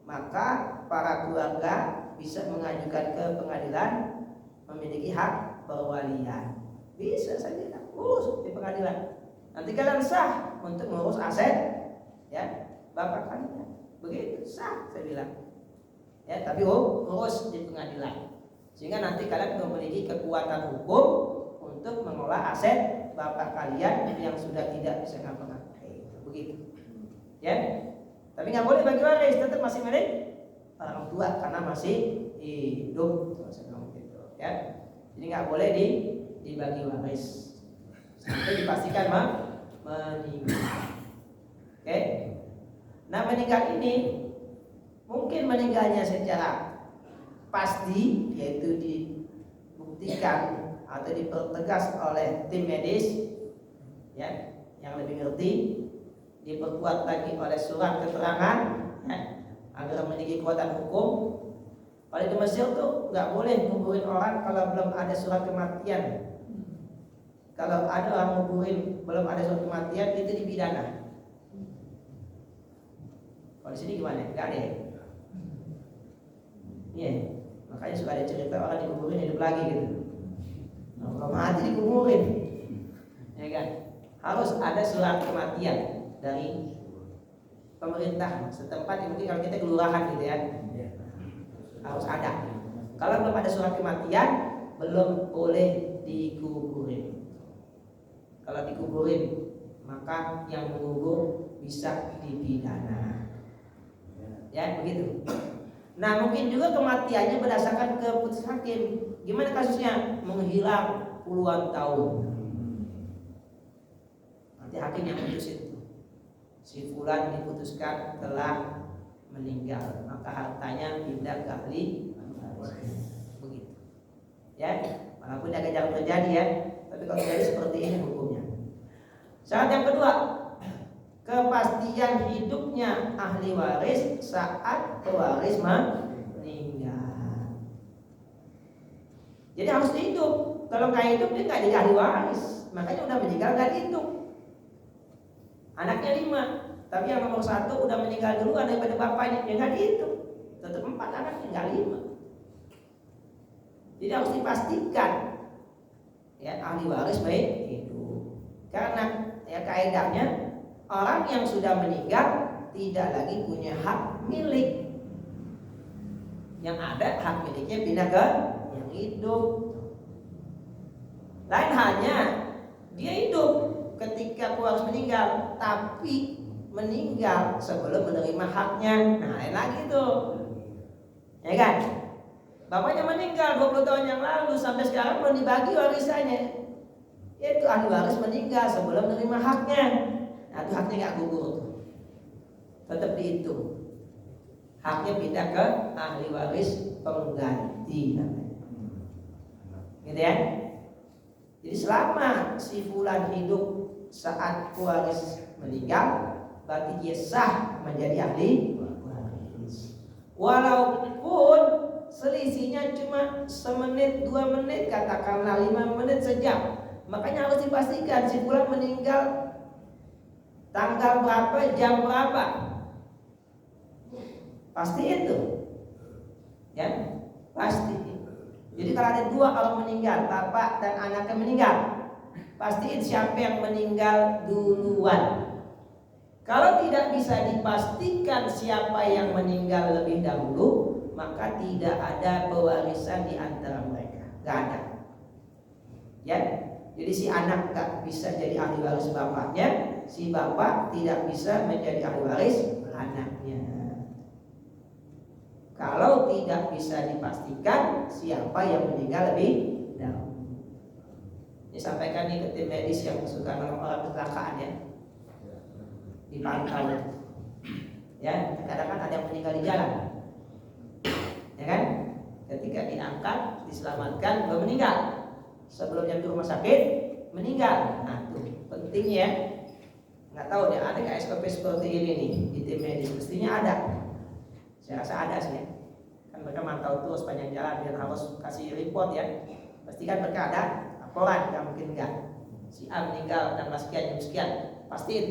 Speaker 1: maka para keluarga bisa mengajukan ke pengadilan memiliki hak perwalian. Bisa saja urus di pengadilan. Nanti kalian sah untuk mengurus aset, ya, bapak kalian. Begitu sah, saya bilang. Ya, tapi urus di pengadilan. Sehingga nanti kalian memiliki kekuatan hukum untuk mengelola aset bapak kalian yang sudah tidak bisa ngapa-ngapain, begitu, ya. Tapi nggak boleh bagi waris, tetap masih milik orang tua karena masih hidup, gitu, ya. Jadi nggak boleh dibagi waris sampai dipastikan meninggal. Oke. Nah, meninggal ini mungkin meninggalnya secara pasti, yaitu dibuktikan atau dipertegas oleh tim medis, ya, yang lebih ngerti, diperkuat lagi oleh surat keterangan, ya, agar memiliki kekuatan hukum. Kalau di Mesir tuh nggak boleh nguburin orang kalau belum ada surat kematian. Kalau ada orang nguburin belum ada surat kematian, itu dipidana. Kalau di sini gimana? Nggak ada. Iya, makanya suka ada cerita orang dikuburin hidup lagi gitu. Kalau mati dikuburin, ya kan? Harus ada surat kematian dari pemerintah setempat. Mungkin kalau kita kelurahan gitu ya, harus ada. Kalau belum ada surat kematian, belum boleh dikuburin. Kalau dikuburin, maka yang mengubur bisa dipidana. Ya, begitu. Nah, mungkin juga kematiannya berdasarkan keputusan hakim. Gimana kasusnya? Menghilang puluhan tahun. Nanti hakim yang memutus itu. Si fulan diputuskan telah meninggal, maka hartanya pindah ke ahli waris. Begitu. Ya, walaupun agak jarang terjadi ya, tapi kalau terjadi seperti ini hukumnya. Syarat yang kedua, kepastian hidupnya ahli waris saat pewaris meninggal. Jadi harus dihidup. Kalau nggak hidup dia nggak jadi ahli waris. Makanya udah meninggal nggak dihidup. Anaknya 5, tapi yang nomor 1 udah meninggal duluan daripada bapaknya, ya nggak dihidup. Tetap 4 anaknya, nggak 5. Jadi harus dipastikan ya ahli waris baik hidup. Karena ya kaidahnya orang yang sudah meninggal tidak lagi punya hak milik. Yang ada hak miliknya pindah ke yang hidup. Lain hanya dia hidup ketika pewaris meninggal, tapi meninggal sebelum menerima haknya. Nah, lain lagi tuh, ya kan? Bapaknya meninggal 20 tahun yang lalu, sampai sekarang belum dibagi warisannya. Yaitu ahli waris meninggal sebelum menerima haknya. Nah, itu haknya nggak gugur tuh, tetap dihitung. haknya pindah ke ahli waris pengganti namanya. Gitu ya. Jadi selama si fulan hidup saat waris meninggal, berarti dia sah menjadi ahli waris. Walaupun selisihnya cuma semenit, 2 menit, katakanlah 5 menit, sejam. Makanya harus dipastikan si fulan meninggal tanggal berapa, jam berapa. Pasti itu. Ya, pasti. Jadi kalau ada 2 orang meninggal, bapak dan anaknya meninggal, pastiin siapa yang meninggal duluan. Kalau tidak bisa dipastikan siapa yang meninggal lebih dahulu, maka tidak ada pewarisan di antara mereka. Gak ada. Ya, jadi si anak gak bisa jadi ahli waris bapaknya, si bapak tidak bisa menjadi ahli waris anaknya. Kalau tidak bisa dipastikan siapa yang meninggal lebih dahulu. Disampaikan nih ke tim medis yang suka nolong orang kecelakaan ya, dipantau. Ya, kadang-kadang ada yang meninggal di jalan, ya kan? Ketika diangkat, diselamatkan, belum meninggal. Sebelum nyampe rumah sakit, meninggal. Nah, itu pentingnya ya. Nggak tahu nih, ada kayak SOP seperti ini nih di tim medis, mestinya ada. Saya rasa ada sih ya. Kan mereka mantau terus sepanjang jalan, biar harus kasih report ya. Pastikan mereka ada laporan, nggak mungkin enggak. Si A meninggal tanggal sekian, jam sekian, pastiin.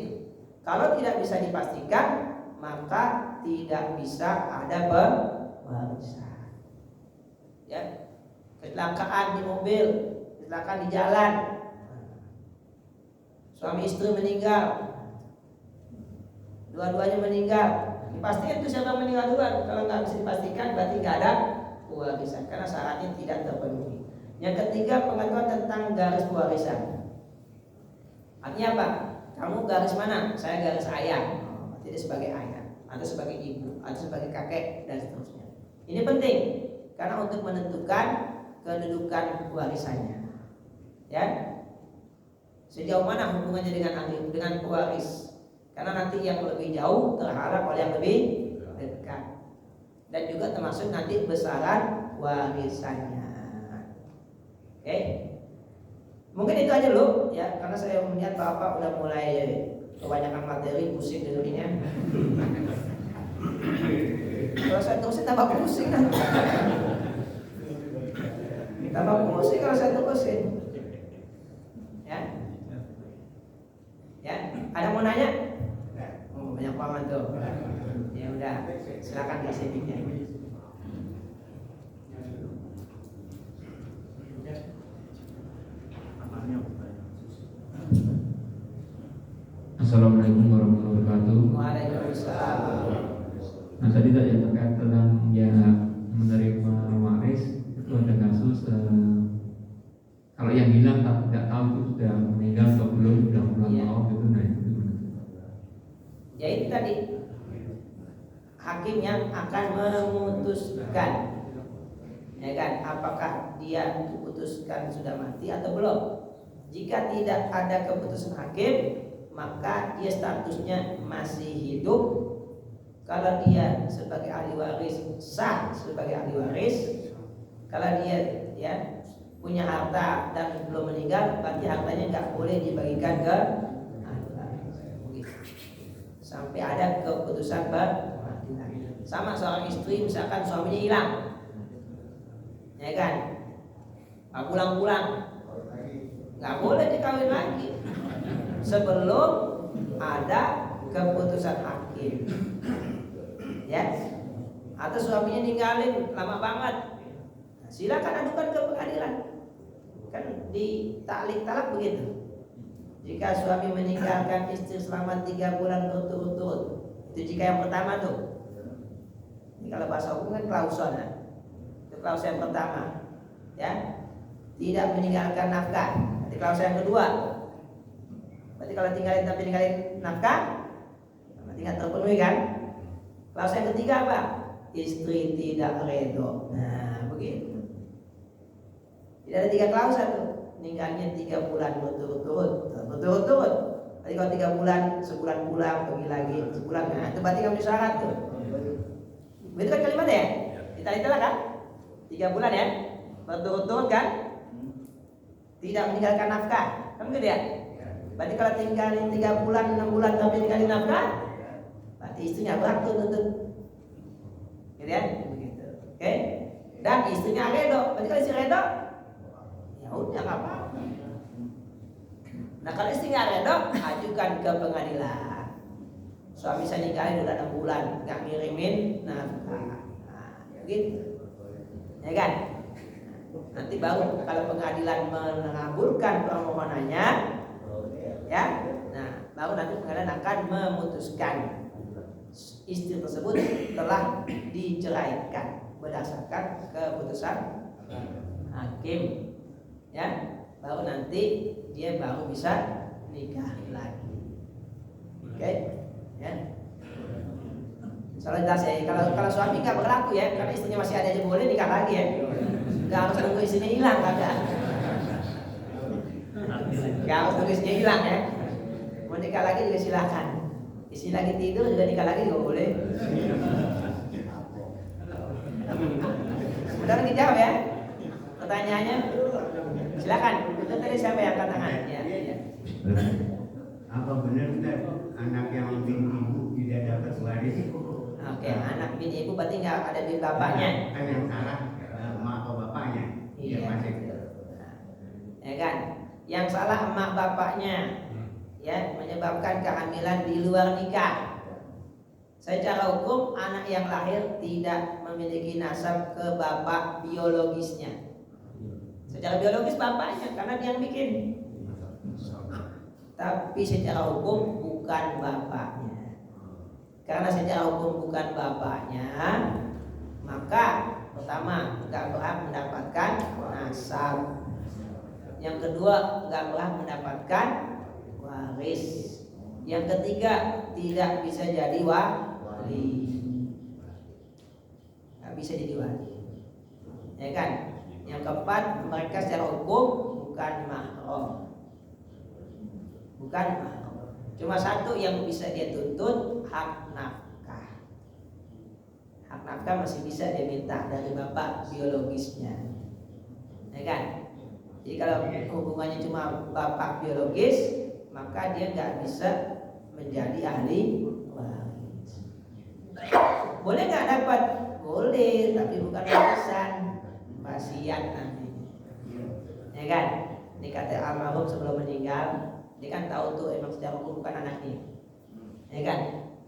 Speaker 1: Kalau tidak bisa dipastikan, maka tidak bisa ada pewarisan. Ya, kecelakaan di mobil, kecelakaan di jalan, suami istri meninggal, dua-duanya meninggal. Dipastikan itu siapa yang meninggal duluan. Kalau nggak bisa dipastikan, berarti nggak ada pewarisan karena syaratnya tidak terpenuhi. Yang ketiga, pengetahuan tentang garis pewarisan. Artinya apa? Kamu garis mana? Saya garis ayah. Jadi sebagai ayah, atau sebagai ibu, atau sebagai kakek, dan seterusnya. Ini penting karena untuk menentukan kedudukan warisannya. Ya, sejauh mana hubungannya dengan pewaris? Karena nanti yang lebih jauh terharap oleh yang lebih dekat, dan juga termasuk nanti besaran warisannya. Oke, mungkin itu aja dulu ya, karena saya melihat bapak udah mulai kebanyakan materi, pusing dengernya. Kalau saya terusin tambah pusing nanti. Tambah pusing kalau saya terusin. Ya, ya, ada mau nanya? Banyak banget tuh. Ya udah, silakan kasih mic-nya.
Speaker 2: Assalamualaikum warahmatullahi wabarakatuh.
Speaker 1: Waalaikumsalam.
Speaker 2: Nah tadi yang terkait tentang ya menerima waris itu ada kasus kalau yang hilang nggak tahu itu sudah meninggal atau belum, sudah pulang tahun gitu, nah itu gimana?
Speaker 1: Ya itu tadi, hakim yang akan memutuskan, ya kan, apakah dia diputuskan sudah mati atau belum. Jika tidak ada keputusan hakim, maka dia statusnya masih hidup. Kalau dia sebagai ahli waris, sah sebagai ahli waris. Kalau dia ya punya harta dan belum meninggal, berarti hartanya nggak boleh dibagikan ke ahli waris. Sampai ada keputusan bermatian. Sama seorang istri, misalkan suaminya hilang, ya kan, nggak pulang-pulang, nggak boleh dikawin lagi sebelum ada keputusan hakim. Ya, atau suaminya ninggalin lama banget, silakan adukan ke pengadilan. Kan di taklik talak begitu. Jika suami meninggalkan istri selama 3 bulan berturut-turut, itu jika yang pertama tuh. Ini kalau bahasa hukum kan klausul ya. Itu klausul yang pertama, ya, tidak meninggalkan nafkah. Nanti klausul yang kedua, berarti kalau tinggalin tapi ninggalin nafkah, berarti nggak terpenuhi kan. Klausul yang ketiga apa? Istri tidak redo. Nah begitu. Tidak ada 3 klausul tuh. Ninggalnya 3 bulan berturut-turut. Tadi kalau 3 bulan, sebulan pulang, pergi lagi sebulan, nah itu berarti kamu syarat tuh. Betul kan kalimatnya ya? Itulah kan? 3 bulan ya, berturut-turut kan? Tidak meninggalkan nafkah, kan gitu ya? Berarti kalau tinggalin 3 bulan, 6 bulan tapi tinggalin nafkah, berarti istrinya berhak tuntut. Gitu ya? Begitu. Oke? Dan istrinya redo. Berarti kalau istri redo, ya udah nggak apa-apa. Nah kalau istrinya redo, ajukan ke pengadilan. Suami saya nikahin udah 6 bulan, nggak ngirimin nafkah. Nah, gitu. Ya kan? Nanti baru kalau pengadilan mengabulkan permohonannya, ya, nah baru nanti pengadilan akan memutuskan istri tersebut telah diceraikan berdasarkan keputusan hakim, ya, baru nanti dia baru bisa nikah lagi. Oke, ya. Soalnya jelas ya, kalau suami nggak berlaku ya, karena istrinya masih ada aja boleh nikah lagi ya. Nggak harus nunggu istrinya hilang, kagak. Nggak harus nunggu istrinya hilang ya. Mau nikah lagi juga silakan. Istri lagi tidur juga nikah lagi juga boleh. Udah dijawab ya pertanyaannya. Silakan. Itu tadi siapa yang angkat tangan? Ya.
Speaker 3: Apa benar anak yang bin ibu tidak dapat waris?
Speaker 1: Oke, anak bin ibu berarti nggak ada bin bapaknya.
Speaker 3: Kan yang salah emak atau bapaknya.
Speaker 1: Iya.
Speaker 3: Masih.
Speaker 1: Ya kan? Yang salah emak bapaknya, ya, menyebabkan kehamilan di luar nikah. Secara hukum anak yang lahir tidak memiliki nasab ke bapak biologisnya. Secara biologis bapaknya karena dia yang bikin. Tapi secara hukum bukan bapaknya. Karena secara hukum bukan bapaknya, maka pertama nggak berhak mendapatkan nasab. Yang kedua nggak berhak mendapatkan waris. Yang ketiga tidak bisa jadi wali. Nggak bisa jadi wali, ya kan? Yang keempat, mereka secara hukum bukan mahram. Bukan mahram. Cuma satu yang bisa dia tuntut, hak nafkah. Hak nafkah masih bisa dia minta dari bapak biologisnya, ya kan? Jadi kalau hubungannya cuma bapak biologis, maka dia nggak bisa menjadi ahli waris. Boleh nggak dapat? Boleh, tapi bukan warisan, wasiat nanti. Ya kan? Ini kata almarhum sebelum meninggal, dia kan tahu tuh emang secara hukum bukan anaknya, ya kan?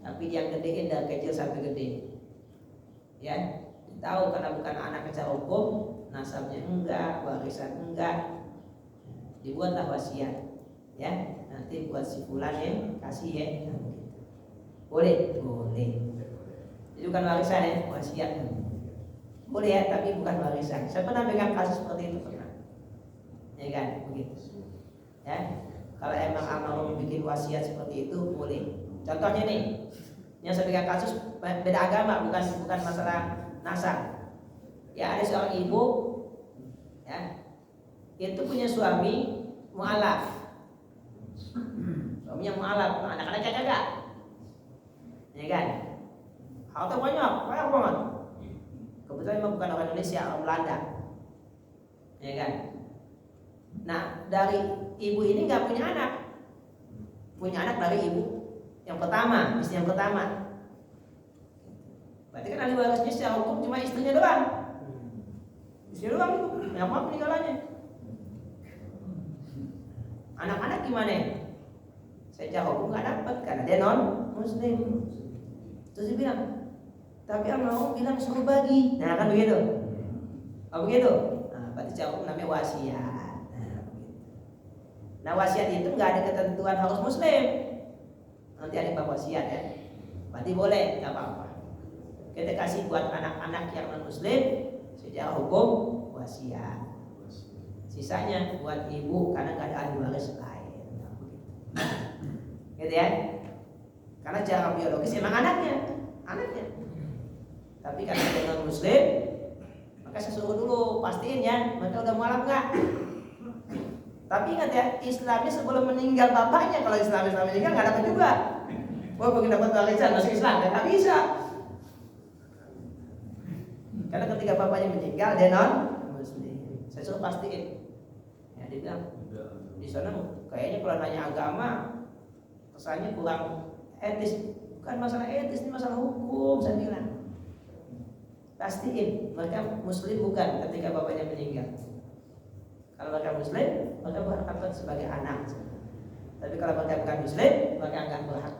Speaker 1: Tapi dia gedein dari kecil sampai gede, ya. Tahu karena bukan anak secara hukum, nasabnya enggak, warisan enggak, dibuatlah wasiat, ya. Nanti buat si fulan ya, kasih ya. Boleh. Jadi bukan warisan ya, wasiat. Boleh ya, tapi bukan warisan. Saya pernah pegang kasus seperti itu pernah, ya kan, begitu. Ya, kalau emang almarhum bikin wasiat seperti itu boleh. Contohnya nih, yang saya pegang kasus beda agama, bukan masalah nasab. Ya ada seorang ibu, ya, itu punya suami mu'alaf. Suaminya mu'alaf, anak-anaknya kagak, ya kan? Harta banyak banget. Kebetulan memang bukan orang Indonesia, orang Belanda, ya kan? Nah dari ibu ini nggak punya anak, punya anak dari ibu yang pertama, istri yang pertama. Berarti kan ahli warisnya secara hukum cuma istrinya doang. Istrinya doang itu, yang apa peninggalannya? Anak-anak gimana? Secara hukum nggak dapat karena dia non muslim. Terus dia bilang, tapi almarhum bilang suruh bagi. Nah kan begitu. Oh begitu. Nah, berarti secara hukum namanya wasiat. Nah wasiat itu nggak ada ketentuan harus muslim. Nanti ada bab wasiat ya. Berarti boleh, nggak apa-apa. Kita kasih buat anak-anak yang non muslim secara hukum wasiat. Sisanya buat ibu karena nggak ada ahli waris lain. Gitu ya. Karena cara biologis emang anaknya. Tapi karena dia non muslim, maka saya suruh dulu pastiin ya, mereka udah mualaf nggak. Tapi ingat ya, Islamnya sebelum meninggal bapaknya. Kalau Islamnya meninggal nggak dapat juga. Wah, pengen dapat warisan masih Islam, nggak bisa. Karena ketika bapaknya meninggal dia non muslim. Saya suruh pastiin. Ya dia bilang di sana kayaknya kalau nanya agama kesannya kurang etis. Bukan masalah etis, ini masalah hukum. Saya bilang pastiin mereka muslim bukan ketika bapaknya meninggal. Kalau mereka muslim, mereka berhak sebagai anak. Tapi kalau mereka bukan muslim, mereka enggak berhak.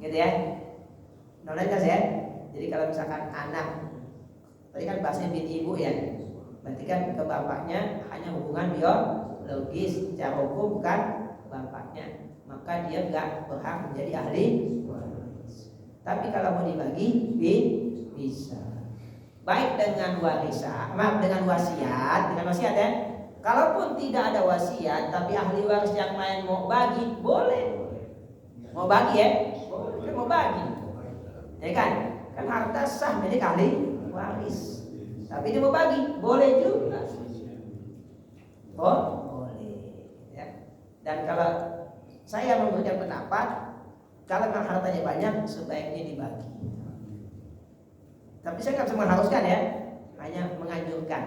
Speaker 1: Gitu ya. Nolnya kan ya. Jadi kalau misalkan anak, tadi kan bahasanya bin ibu ya. Berarti kan ke bapaknya hanya hubungan biologis, secara hukum bukan bapaknya. Maka dia enggak berhak menjadi ahli waris. Tapi kalau mau dibagi, bisa. Baik dengan dengan wasiat ya. Kalaupun tidak ada wasiat, tapi ahli waris yang lain mau bagi, boleh. Mau bagi ya? Boleh, mau bagi. Ya kan? Kan harta sah milik ahli waris. Tapi dia mau bagi, boleh juga. Boleh. Ya. Dan kalau saya memberikan pendapat, kalau memang hartanya banyak, sebaiknya dibagi. Tapi saya nggak bisa mengharuskan ya, hanya menganjurkan,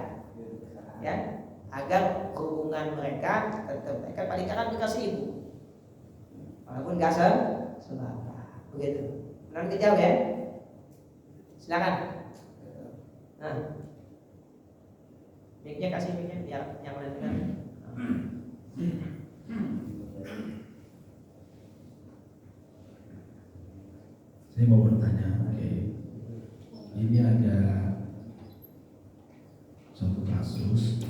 Speaker 1: ya, agar hubungan mereka tetap. Mereka paling kan dikasih ibu, walaupun nggak seberapa, begitu. Nanti jawab ya, silakan. Nah, mic-nya kasih mic-nya biar yang lain dengar.
Speaker 4: Saya mau bertanya, ini ada suatu kasus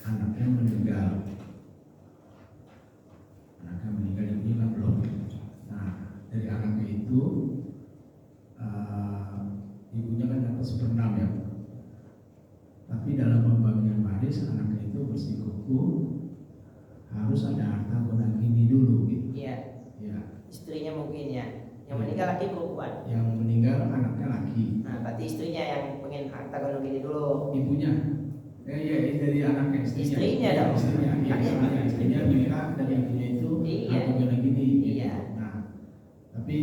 Speaker 4: anaknya meninggal yang bilang belum. Nah, dari anaknya itu ibunya kan dapat 1/6 ya. Tapi dalam pembagian waris anaknya itu bersikuku harus ada harta guna gini dulu gitu.
Speaker 1: Iya.
Speaker 4: Ya.
Speaker 1: Istrinya mungkin ya. Yang meninggal laki perempuan.
Speaker 4: Yang meninggal anaknya laki.
Speaker 1: Nah, berarti istrinya yang pengen harta gunung gini dulu.
Speaker 4: Ibunya. Iya, dari anaknya
Speaker 1: Istrinya dong.
Speaker 4: Istrinya minta dari ibunya itu harta gunung gini.
Speaker 1: Iya.
Speaker 4: Nah, tapi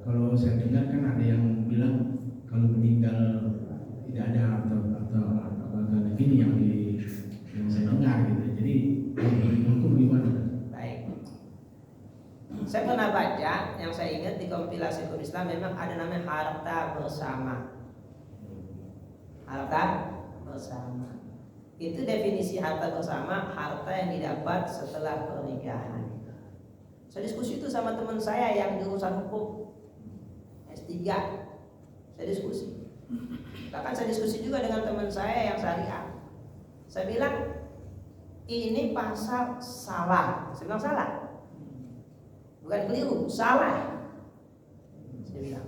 Speaker 4: kalau saya dengar kan ada yang bilang kalau meninggal tidak ada harta gunung gini yang saya dengar gitu. Jadi hukum gimana?
Speaker 1: Saya pernah baca, yang saya ingat di kompilasi hukum Islam memang ada namanya harta bersama. Harta bersama. Itu definisi harta bersama, harta yang didapat setelah pernikahan. Saya diskusi itu sama teman saya yang jurusan hukum S3. Saya diskusi. Bahkan saya diskusi juga dengan teman saya yang syariah. Saya bilang ini pasal salah. Saya bilang salah. Bukan keliru, salah. Saya bilang.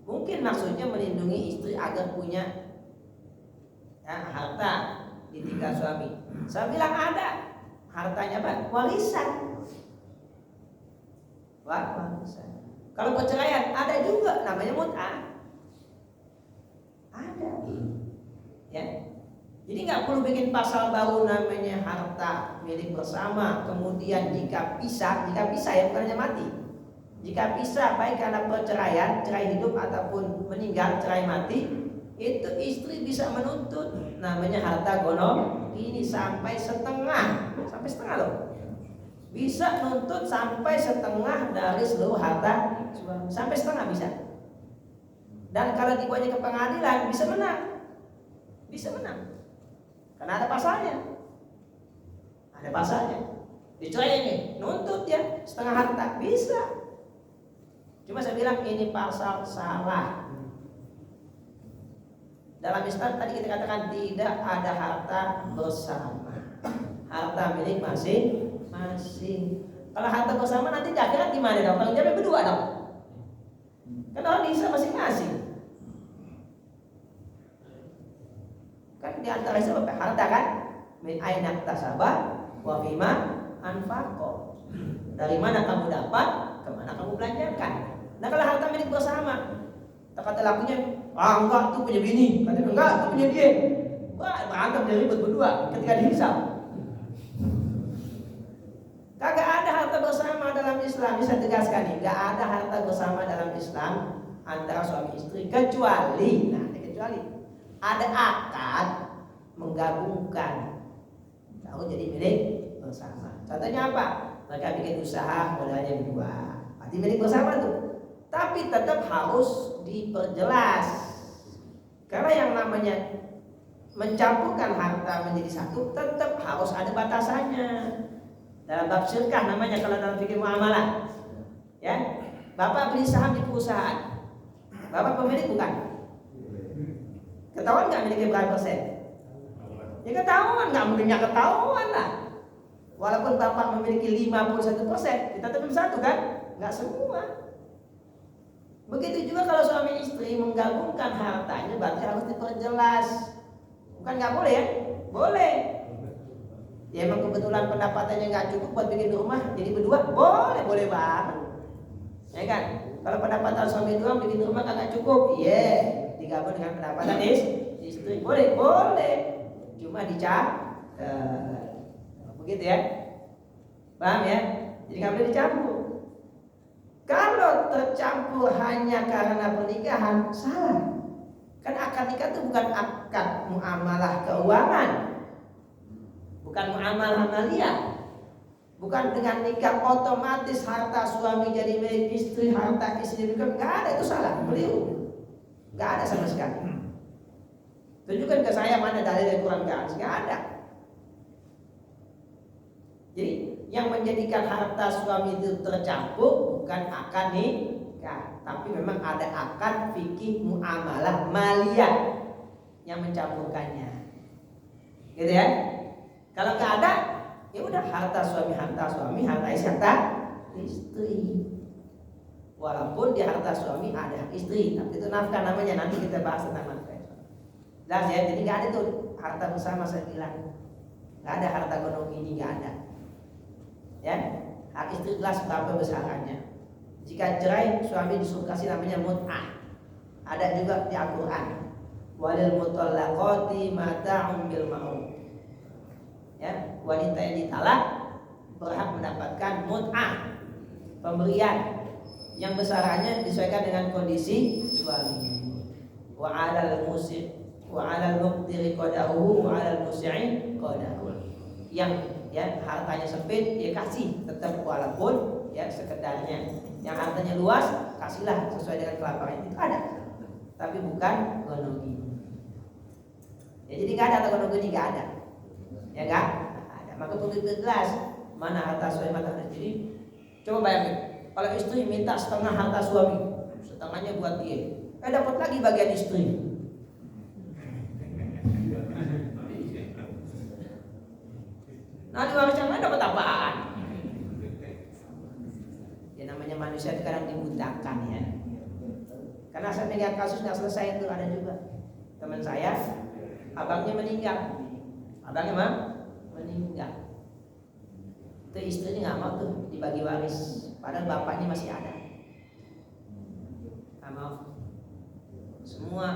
Speaker 1: Mungkin maksudnya melindungi istri agar punya harta ditinggal suami. Saya bilang ada. Hartanya apa? Warisan. Warisan. Kalau perceraian ada juga namanya mut'ah. Ada. Ya. Jadi nggak perlu bikin pasal baru namanya harta milik bersama. Kemudian jika pisah ya bukan hanya mati. Jika pisah baik karena perceraian, cerai hidup ataupun meninggal, cerai mati, itu istri bisa menuntut namanya harta gonong ini sampai setengah loh. Bisa nuntut sampai setengah dari seluruh harta, sampai setengah bisa. Dan kalau dibawa ke pengadilan bisa menang. Karena ada pasalnya. Dicerai ini, nuntut ya setengah harta bisa. Cuma saya bilang ini pasal salah. Dalam Islam tadi kita katakan tidak ada harta bersama. Harta milik masing-masing. Kalau harta bersama nanti di akhirat gimana dong? Tanggung jawabnya berdua dong. Kan orang bisa masing-masing. Kan di antara sebab harta kan min aina tasabah wa bima anfaqo. Dari mana kamu dapat, kemana kamu belanjakan. Nah kalau harta milik bersama, kata lakunya, enggak tuh punya bini, katanya enggak tuh punya dia. Wah berantem jadi ribut berdua ketika dihisab. Kagak ada harta bersama dalam Islam. Bisa tegaskan nih, enggak ada harta bersama dalam Islam antara suami istri kecuali, nah ada akad menggabungkan, tahu jadi milik bersama. Contohnya apa? Mereka bikin usaha modalnya berdua, berarti milik bersama tuh. Tapi tetap harus diperjelas, karena yang namanya mencampurkan harta menjadi satu tetap harus ada batasannya. Dalam bab syirkah namanya kalau dalam fikih muamalah. Ya, Bapak beli saham di perusahaan, Bapak pemilik bukan? Ketahuan nggak miliknya berapa persen? Ya ketahuan, nggak mungkin nggak ketahuan lah. Walaupun Bapak memiliki 51%, kita tetap satu kan? Nggak semua. Begitu juga kalau suami istri menggabungkan hartanya, berarti harus diperjelas. Bukan nggak boleh ya? Boleh. Ya emang kebetulan pendapatannya nggak cukup buat bikin rumah, jadi berdua boleh banget. Ya kan? Kalau pendapatan suami doang bikin rumah kagak cukup, digabung dengan pendapatan istri, boleh. Cuma begitu ya, paham ya? Jadi nggak boleh dicampur. Kalau tercampur hanya karena pernikahan, salah. Kan akad nikah itu bukan akad muamalah keuangan, bukan muamalah maliyah. Bukan dengan nikah otomatis harta suami jadi milik istri, harta istri juga nggak ada, itu salah, beliau nggak ada sama sekali. Tunjukkan ke saya mana dalil yang kurang garis, nggak ada. Jadi yang menjadikan harta suami itu tercampur bukan akad nikah, tapi memang ada akad fikih muamalah maliyah yang mencampurkannya, gitu ya. Kalau nggak ada, ya udah harta suami, harta istri. Walaupun di harta suami ada istri, tapi itu nafkah namanya, nanti kita bahas tentang nafkah. Jelas ya, jadi nggak ada tuh harta bersama, saya bilang nggak ada harta gonong ini, nggak ada. Ya, hak istri jelas berapa besarannya. Jika cerai, suami disuruh kasih namanya mut'ah. Ada juga di Al-Quran, walil mutallaqati mata'un bil ma'ruf. Ya, wanita yang ditalak berhak mendapatkan mut'ah, pemberian yang besarannya disesuaikan dengan kondisi suami. Wa 'alal muqtiri qadaruhu wa 'alal musi'i qadaruhu. Yang hartanya sempit dia kasih tetap walaupun sekedarnya. Yang hartanya luas kasihlah sesuai dengan kelaparan, itu ada. Tapi bukan gonogi. Ya, jadi nggak ada atau gonogi, nggak ada. Ya nggak ada. Maka begitu jelas mana harta suami, mana istri. Coba bayangin, kalau istri minta setengah harta suami, setengahnya buat dia, dapat lagi bagian istri. Nah di waris yang lain dapat apaan? Ya namanya manusia itu kadang dibutakan ya. Karena saya melihat kasus nggak selesai itu, ada juga teman saya, abangnya meninggal. Itu istrinya nggak mau tuh dibagi waris, padahal bapaknya masih ada. Nggak mau. Semua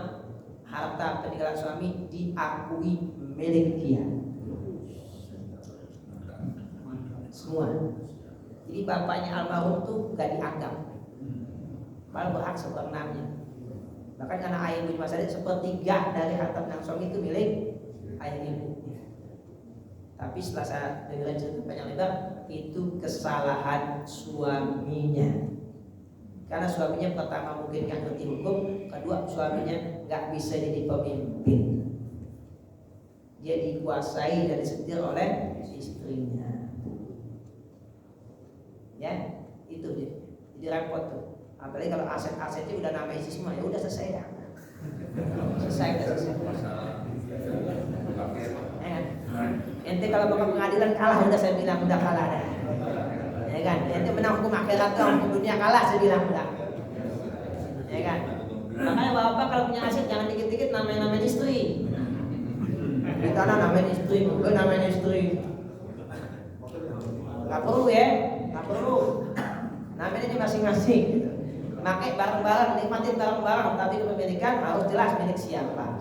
Speaker 1: harta peninggalan suami diakui milik dia. Semua. Jadi bapaknya almarhum tuh gak dianggap, malah berhak seperenamnya. Bahkan karena ayah ibu masa itu 1/3 dari harta penang suami itu milik ayah ibu. Tapi setelah saya dengar cerita panjang lebar, itu kesalahan suaminya. Karena suaminya pertama mungkin gak ngerti hukum, kedua suaminya gak bisa jadi pemimpin. Dia dikuasai dan disetir oleh istrinya. Ya, itu dia. Jadi repot tuh. Apalagi kalau aset-asetnya udah nama isi semua, ya udah selesai dah. Selesai. Ya kan? Ente kalau ke pengadilan kalah, udah saya bilang udah kalah dah. Ya kan? Ente menang hukum akhirat, hukum dunia kalah, saya bilang udah. Ya kan? Makanya bapak kalau punya aset jangan dikit-dikit namain istri. Di tanah namain istri, gue namain istri. Gak perlu ya. Nggak perlu, namanya ini masing-masing gitu. Pakai bareng-bareng, nikmatin bareng-bareng, tapi kepemilikan harus jelas milik siapa.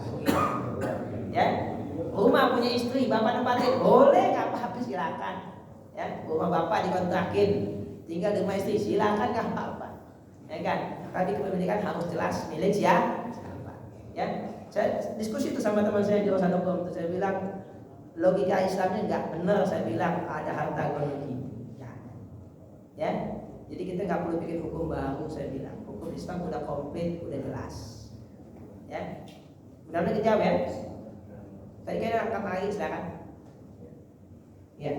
Speaker 1: Ya, rumah punya istri, bapak nempatin, boleh nggak apa-apa, silakan. Ya, rumah bapak dikontrakin, tinggal di rumah istri, silakan nggak apa-apa. Ya kan? Tadi kepemilikan harus jelas milik siapa. Ya, saya diskusi itu sama teman saya jurusan hukum. Saya bilang logika Islamnya nggak benar. Saya bilang ada harta gonogi. Ya, jadi kita nggak perlu bikin hukum baru. Saya bilang hukum Islam udah komplit, udah jelas. Ya, mudah-mudahan dijawab ya. Tadi kayaknya angkat lagi, silakan. Ya.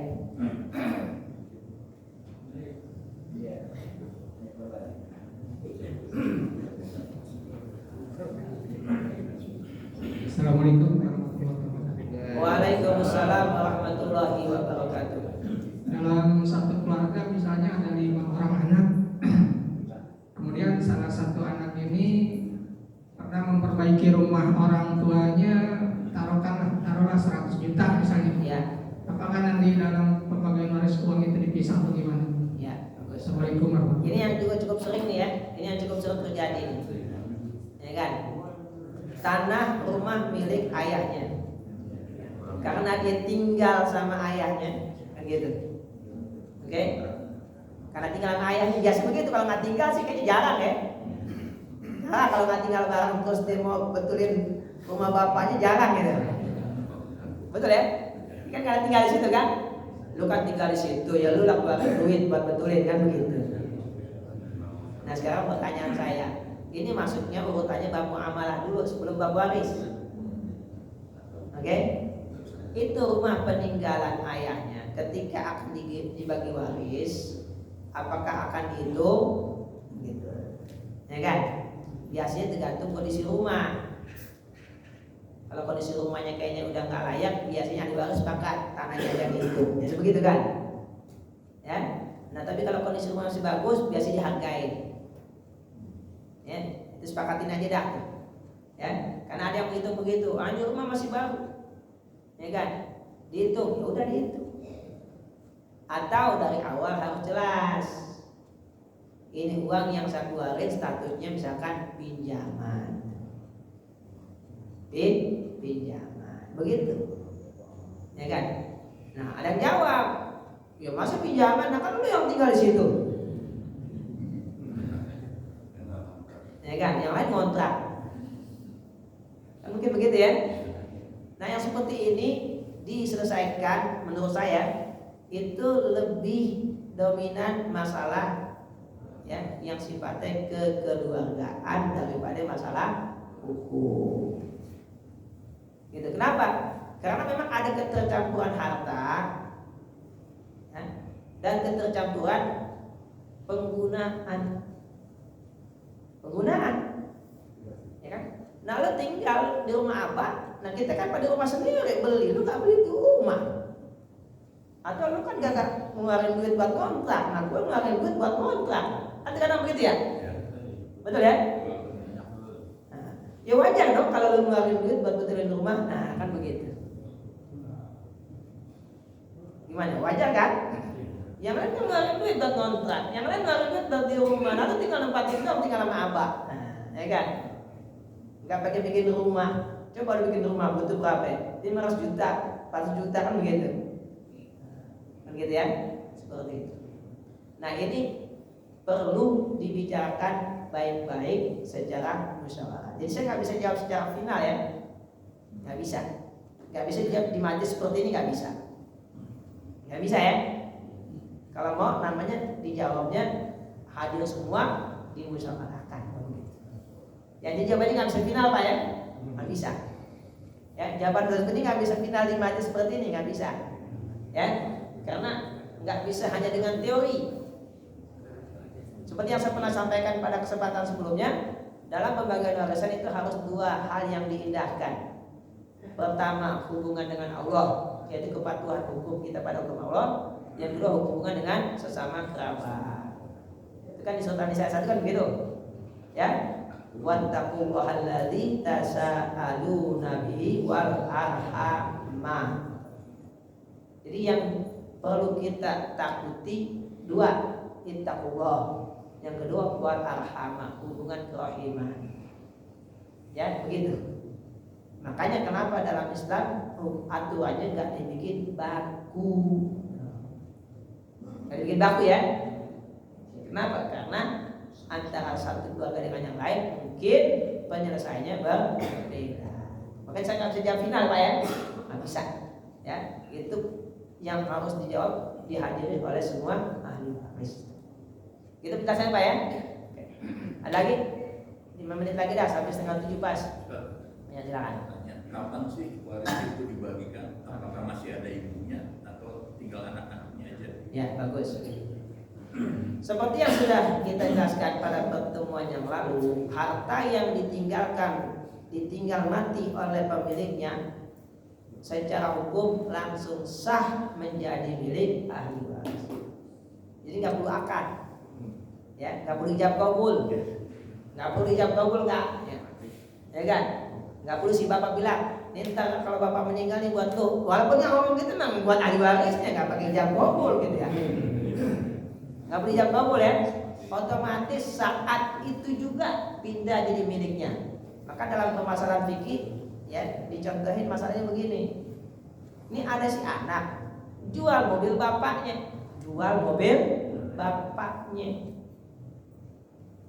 Speaker 5: Assalamualaikum warahmatullahi wabarakatuh.
Speaker 1: Waalaikumsalam warahmatullahi wabarakatuh.
Speaker 5: Dalam satu keluarga misalnya ada 5 orang anak, kemudian salah satu anak ini pernah memperbaiki rumah orang tuanya, taruhlah 100 juta misalnya.
Speaker 1: Ya.
Speaker 5: Apakah nanti dalam pembagian waris uang itu dipisah atau gimana?
Speaker 1: Ya, bagus.
Speaker 5: Assalamualaikum warahmatullahi wabarakatuh.
Speaker 1: Ini yang juga cukup sering nih ya. Ini yang cukup sering terjadi nih. Ya kan? Tanah rumah milik ayahnya. Karena dia tinggal sama ayahnya, kan gitu. Oke? Karena tinggal sama ayahnya biasa begitu. Kalau nggak tinggal sih kayaknya jarang ya. Nah, kalau nggak tinggal bareng terus dia mau betulin rumah bapaknya jarang gitu. Betul ya? Kan nggak tinggal di situ kan? Lu kan tinggal di situ ya, lu lah keluarin duit buat betulin kan begitu. Nah sekarang pertanyaan saya, ini maksudnya urutannya bab muamalah dulu sebelum bab waris. Oke? Itu rumah peninggalan ayahnya ketika akan dibagi waris, apakah akan dihitung? Gitu. Ya kan? Biasanya tergantung kondisi rumah. Kalau kondisi rumahnya kayaknya udah nggak layak, biasanya ahli waris sepakat tanahnya yang dihitung. Jadi begitu kan? Ya. Nah tapi kalau kondisi rumah masih bagus, biasanya dihargai. Ya, itu sepakatin aja dah. Ya, karena ada yang menghitung begitu. Ini rumah masih baru. Ya kan? Dihitung, ya udah dihitung. Atau dari awal harus jelas. Ini uang yang saya keluarin statusnya misalkan pinjaman. Pinjaman. Begitu. Ya kan? Nah, ada yang jawab, ya masa pinjaman, nah kan lu yang tinggal di situ. Ya kan, yang lain kontrak. Kan mungkin begitu ya. Nah, yang seperti ini diselesaikan menurut saya itu lebih dominan masalah ya yang sifatnya kekeluargaan daripada masalah hukum. Gitu. Kenapa? Karena memang ada ketercampuran harta ya, dan ketercampuran penggunaan, ya kan? Nah, lo tinggal di rumah apa? Nah, kita kan pada rumah sendiri beli, lo nggak beli di rumah. Atau lo kan gak ngeluarin duit buat kontrak, nah gue ngeluarin duit buat kontrak. Nanti kadang begitu ya? Betul ya? Nah, ya wajar dong kalau lo ngeluarin duit buat betulin rumah, nah kan begitu. Gimana? Wajar kan? Yang lain kan ngeluarin duit buat kontrak, yang lain ngeluarin duit buat di rumah, nah lo tinggal nempatin dong, tinggal sama abah. Nah, ya kan? Gak pakai bikin rumah. Coba lo bikin rumah butuh berapa? 500 juta, 400 juta kan begitu. Kan gitu ya? Seperti itu. Nah, ini perlu dibicarakan baik-baik secara musyawarah. Jadi saya nggak bisa jawab secara final ya, nggak bisa jawab di majelis seperti ini, nggak bisa ya. Kalau mau namanya dijawabnya hadir semua dimusyawarahkan. Jadi jawabannya nggak bisa final pak ya, nggak bisa. Ya jawaban seperti ini nggak bisa final di majelis seperti ini, nggak bisa. Ya karena nggak bisa hanya dengan teori. Seperti yang saya pernah sampaikan pada kesempatan sebelumnya, dalam pembagian warisan itu harus dua hal yang diindahkan. Pertama, hubungan dengan Allah, yaitu kepatuhan hukum kita pada hukum Allah. Yang kedua, hubungan dengan sesama kerabat. Itu kan di surat An-Nisa 1 kan begitu. Ya. Wattaqullahalladzi tasaaluna bihi wal arhama. Jadi yang perlu kita takuti dua, ittaqullah. Yang kedua wal arhama, hubungan kerahiman. Ya, begitu. Makanya kenapa dalam Islam aturannya nggak dibikin baku. Nggak dibikin baku ya. Kenapa? Karena antara satu keluarga dengan yang lain, mungkin penyelesaiannya berbeda. Makanya saya nggak bisa jawab final Pak ya, nggak bisa. Ya, itu yang harus dijawab, dihadiri oleh semua ahli waris. Gitu penjelasannya Pak ya. Ada lagi? 5 menit lagi dah, sampai setengah 7 pas. Ya silakan.
Speaker 6: Kapan sih waris itu dibagikan? Apakah masih ada ibunya atau tinggal anak-anaknya aja?
Speaker 1: Ya bagus. Seperti yang sudah kita jelaskan pada pertemuan yang lalu, harta yang ditinggal mati oleh pemiliknya, secara hukum langsung sah menjadi milik ahli waris. Jadi nggak perlu akad, ya nggak perlu ijab kabul, nggak perlu ijab kabul nggak, ya kan? Nggak perlu si bapak bilang, ntar kalau bapak meninggal nih buat lu, walaupun yang ngomong gitu memang buat ahli warisnya, nggak pakai ijab kabul gitu ya. Nggak perlu ijab kabul ya, otomatis saat itu juga pindah jadi miliknya. Maka dalam permasalahan fikih ya dicontohin masalahnya begini. Ini ada si anak jual mobil bapaknya.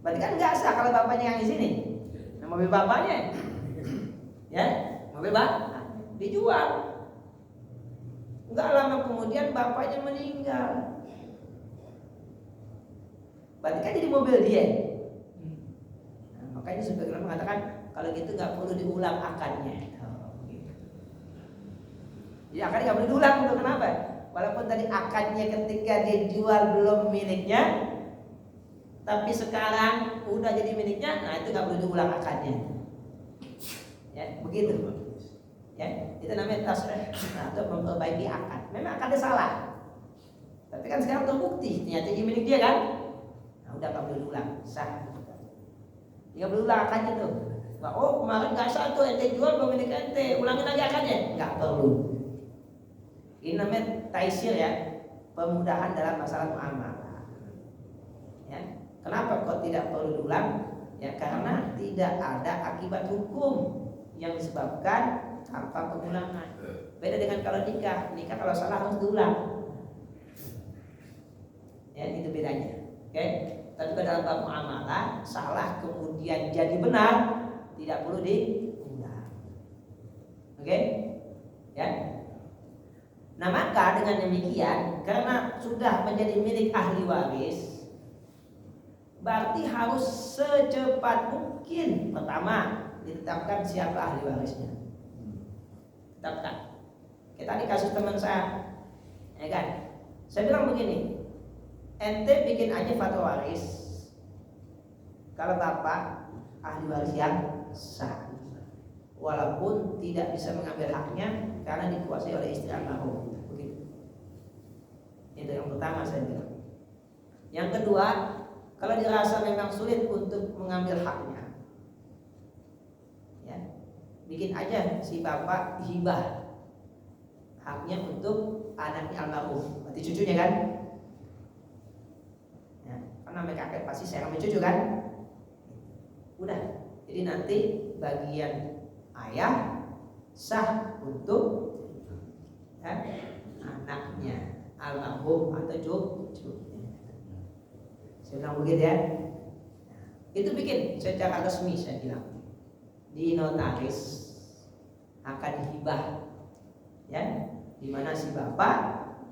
Speaker 1: Berarti kan nggak sah kalau bapaknya yang di sini. Nah, mobil bapaknya ya, mobil bapak dijual. Nggak lama kemudian bapaknya meninggal. Berarti kan jadi mobil dia. Nah, makanya sebagian orang mengatakan kalau gitu nggak perlu diulang akadnya. Jadi akadnya nggak perlu diulang, untuk kenapa? Walaupun tadi akadnya ketika dia jual belum miliknya, tapi sekarang udah jadi miliknya, nah itu nggak perlu diulang akadnya. Ya begitu. Ya itu namanya tasrih, atau memperbaiki akad. Memang akadnya salah, tapi kan sekarang terbukti ternyata jadi milik dia kan. Nah udah nggak perlu diulang, sah. Nggak perlu ulang akadnya tuh. Oh kemarin nggak sah tuh, ente jual belum milik ente, ulangin lagi akadnya. Nggak perlu. Ini namanya taisir ya, pemudahan dalam masalah muamalah. Ya, kenapa kok tidak perlu diulang? Ya karena tidak ada akibat hukum yang disebabkan tanpa pengulangan. Beda dengan kalau nikah kalau salah harus diulang. Ya itu bedanya. Oke? Tapi dalam bab muamalah salah kemudian jadi benar tidak perlu diulang. Oke? Ya. Nah maka dengan demikian, karena sudah menjadi milik ahli waris, berarti harus secepat mungkin pertama ditetapkan siapa ahli warisnya. Tetapkan. Kita di kasus teman saya, ya kan? Saya bilang begini, ente bikin aja fatwa waris kalau bapak ahli waris yang sah, walaupun tidak bisa mengambil haknya karena dikuasai oleh istri almarhum. Begitu. Itu yang pertama saya bilang. Yang kedua, kalau dirasa memang sulit untuk mengambil haknya, ya bikin aja si bapak hibah haknya untuk anaknya almarhum, berarti cucunya kan? Ya, karena mereka kakek pasti sayang sama cucu kan? Udah, jadi nanti bagian ayah sah untuk ya, anaknya almarhum atau cucunya. Saya bilang begitu ya. Itu bikin secara resmi saya bilang di notaris akan dihibah, ya, di mana si bapak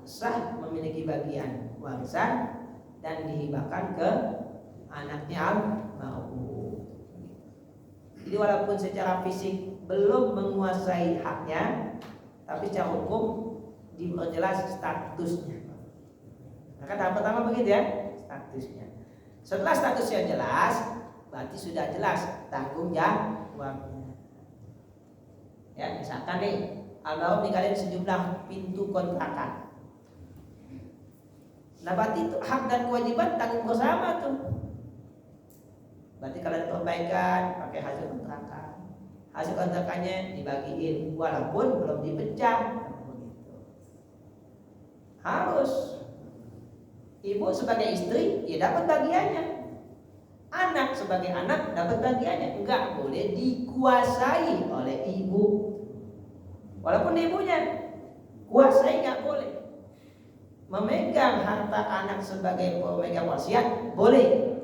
Speaker 1: sah memiliki bagian warisan dan dihibahkan ke anaknya almarhum. Jadi walaupun secara fisik belum menguasai haknya, tapi secara hukum diperjelas statusnya. Nah, kata pertama begitu ya, statusnya. Setelah statusnya jelas, berarti sudah jelas tanggung jawabnya. Ya, misalkan nih, almarhum ninggalin sejumlah pintu kontrakan. Nah, berarti itu hak dan kewajiban tanggung bersama tuh. Berarti kalau ada perbaikan pakai hasil kontrakan, hasil kontrakannya dibagiin walaupun belum dipecah. Harus ibu sebagai istri ya dapat bagiannya, anak sebagai anak dapat bagiannya. Enggak boleh dikuasai oleh ibu, walaupun ibunya kuasai enggak boleh. Memegang harta anak sebagai pemegang wasiat boleh,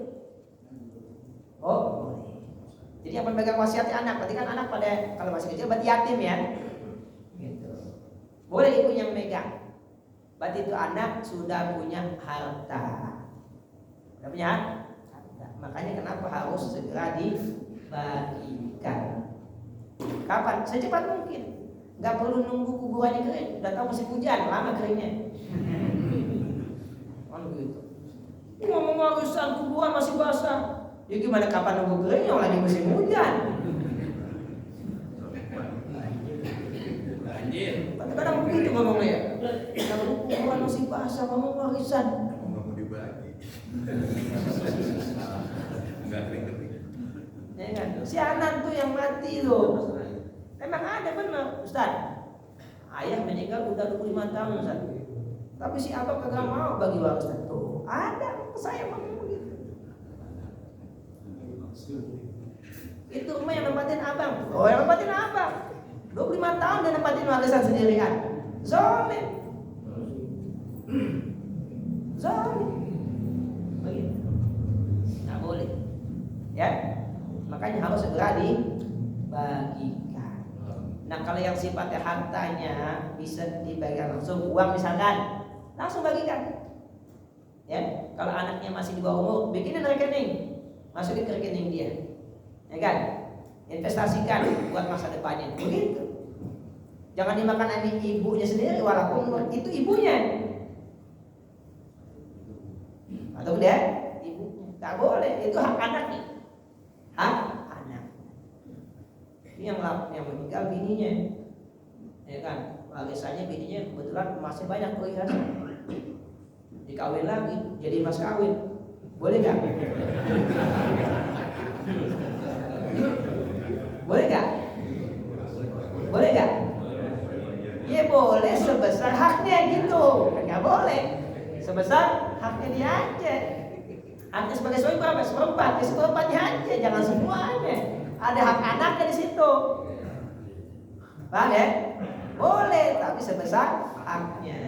Speaker 1: memegang wasiat anak. Berarti kan anak pada kalau masih kecil berarti yatim ya. Gitu. Boleh ibunya memegang. Berarti itu anak sudah punya harta. Sudah punya harta. Makanya kenapa harus segera dibagikan. Kapan? Secepat mungkin. Nggak perlu nunggu kuburannya kering. Udah tahu musim hujan, lama keringnya. Kan begitu. Ngomong warisan kuburan masih basah. Ya gimana kapan nunggu keringnya lagi musim hujan? Kadang-kadang begitu ngomongnya. Kalau kuburan masih basah ngomong warisan.
Speaker 6: Nggak mau dibagi. Nggak kering-kering.
Speaker 1: Ya kan? Si anak tuh yang mati loh. Memang ada benar, Ustaz. Ayah meninggal udah 25 tahun, Ustaz. Tapi si abang kagak mau bagi warisan tuh. Ada, saya mau begitu. Itu rumah yang nempatin abang. Oh, yang nempatin abang. 25 tahun dia nempatin warisan sendirian. Zalim. Zalim. Begitu. Nggak boleh. Ya. Makanya harus segera dibagikan. Nah, kalau yang sifatnya hartanya bisa dibagikan langsung, uang misalkan, langsung bagikan. Ya, kalau anaknya masih di bawah umur, bikinin rekening, masukin ke rekening dia, ya kan? Investasikan buat masa depannya, begitu. Jangan dimakan anak ibunya sendiri, walaupun itu ibunya, atau dia ibunya, tak boleh. Itu hak anaknya, hak anak. Ini yang meninggal bininya, ya kan? Warisannya bininya kebetulan masih banyak perhiasan. Dikawin lagi, jadi mas kawin, boleh nggak? Boleh nggak? Boleh nggak? Ya boleh sebesar haknya gitu, nggak boleh sebesar haknya dia aja. Haknya sebagai suami berapa? Seperempat, ya seperempatnya aja, jangan semuanya. Ada hak anaknya di situ, paham ya? Boleh, tapi sebesar haknya.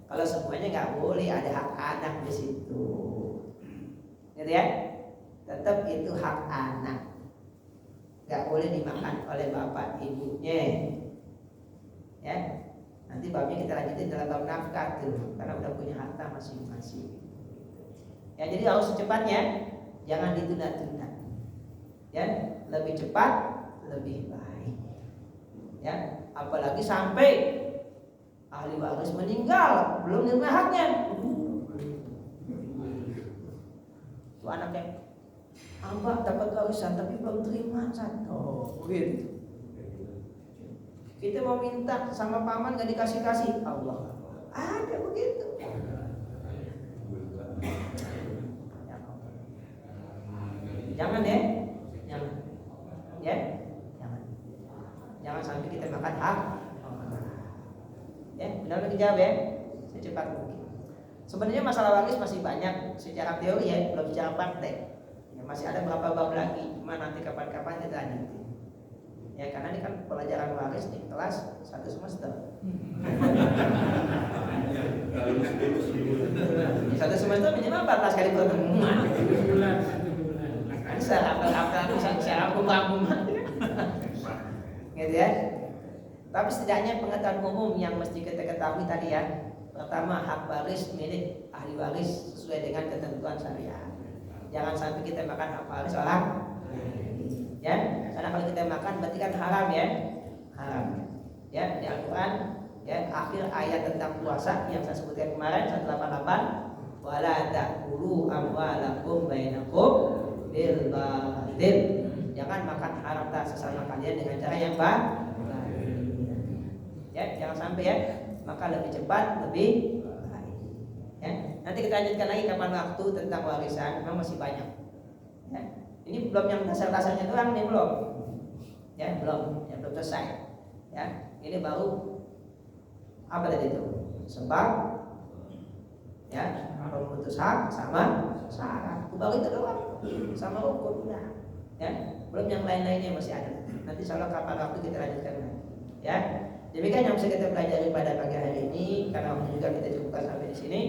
Speaker 1: Kalau semuanya nggak boleh, ada hak anak di situ, gitu ya? Tetap itu hak anak, nggak boleh dimakan oleh bapak ibunya, ya. Nanti babnya kita lanjutin dalam bab nafkah tuh, karena udah punya harta masing-masing. Ya, jadi harus secepatnya, jangan ditunda-tunda. Ya, lebih cepat lebih baik. Ya, apalagi sampai ahli waris meninggal belum nerima haknya. Itu anaknya, abah dapat warisan tapi belum terima satu. Begitu. Kita mau minta sama paman gak dikasih-kasih, Allah. Ada begitu. Jangan ya. Ya, jangan sampai kita makan hak. Ya, benar dijawab ya, secepat mungkin. Sebenarnya masalah waris masih banyak secara teori ya, belum secara praktek. Ya, masih ada berapa bab lagi, cuma nanti kapan-kapan kita lanjutin. Ya, karena ini kan pelajaran waris di kelas 1 semester. Di 1 semester minimal 14 kali pertemuan. Kan secara umum-umum gitu ya. Tapi setidaknya pengetahuan umum yang mesti kita ketahui tadi ya. Pertama, hak waris milik ahli waris sesuai dengan ketentuan syariat. Jangan sampai kita makan hak waris orang, ya. Karena kalau kita makan berarti kan haram ya, haram. Ya, di Al-Quran ya, akhir ayat tentang puasa yang saya sebutkan kemarin 188, wala ta'kulu amwalakum bainakum bil batil. Jangan makan harta sesama kalian dengan cara yang batil. Ya, jangan sampai ya. Maka lebih cepat, lebih baik. Ya, nanti kita lanjutkan lagi kapan waktu tentang warisan. Memang masih banyak. Ya, ini belum yang dasar-dasarnya doang nih, belum. Ya, belum selesai. Ya, ini baru apa tadi itu? Sebab, ya, pemutus hak sama syarat. Baru itu doang, sama rukun udah. Ya, belum yang lain-lainnya masih ada. Nanti insyaallah kapan waktu kita lanjutkan lagi. Ya. Demikian yang bisa kita pelajari pada pagi hari ini. Karena waktu juga kita cukupkan sampai di sini.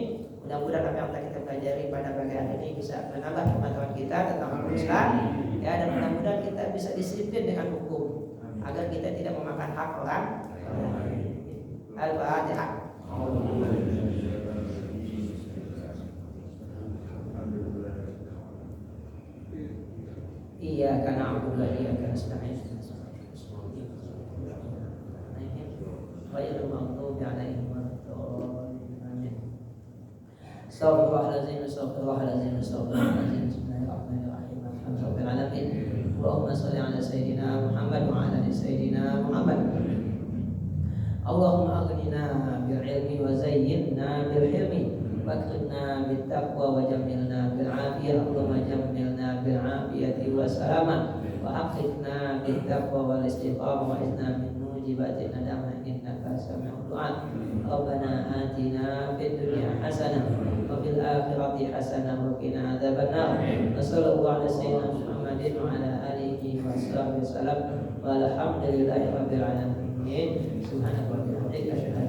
Speaker 1: Mudah-mudahan apa yang kita pelajari pada pagi hari ini bisa menambah pengetahuan kita tentang Islam. Ya, dan mudah-mudahan kita bisa disiplin dengan hukum agar kita tidak memakan hak orang. Al-Fatihah. Iyyaka na'budu wa iyyaka nasta'in. Ghairil maghdubi 'alaihim waladdallin. Amin. Astaghfirullahaladzim, astaghfirullahaladzim, astaghfirullahaladzim. Bismillahirrahmanirrahim. Alhamdulillahirabbil alamin. Allahumma shalli 'ala sayyidina Muhammad wa 'ala ali sayyidina Muhammad. Allahumma aghnina bil ilmi wa zayyinna bil hilmi wakilna bit taqwa wa jamilna bil afiyah. Allahumma jamilna bil afiyati wa salamah wa haqiqna bit taqwa wal istiqamah wa izna min mujibatin nadamah innaka sami'ud du'a. Rabbana atina fid dunya hasanah wa fil akhirati hasanah wa qina adzabannar. Wa sallallahu ala sayyidina Muhammadin wa ala alihi wa sahbihi wasallam walhamdulillahi rabbil alamin. Subhanallah wa bihamdihi asyhadu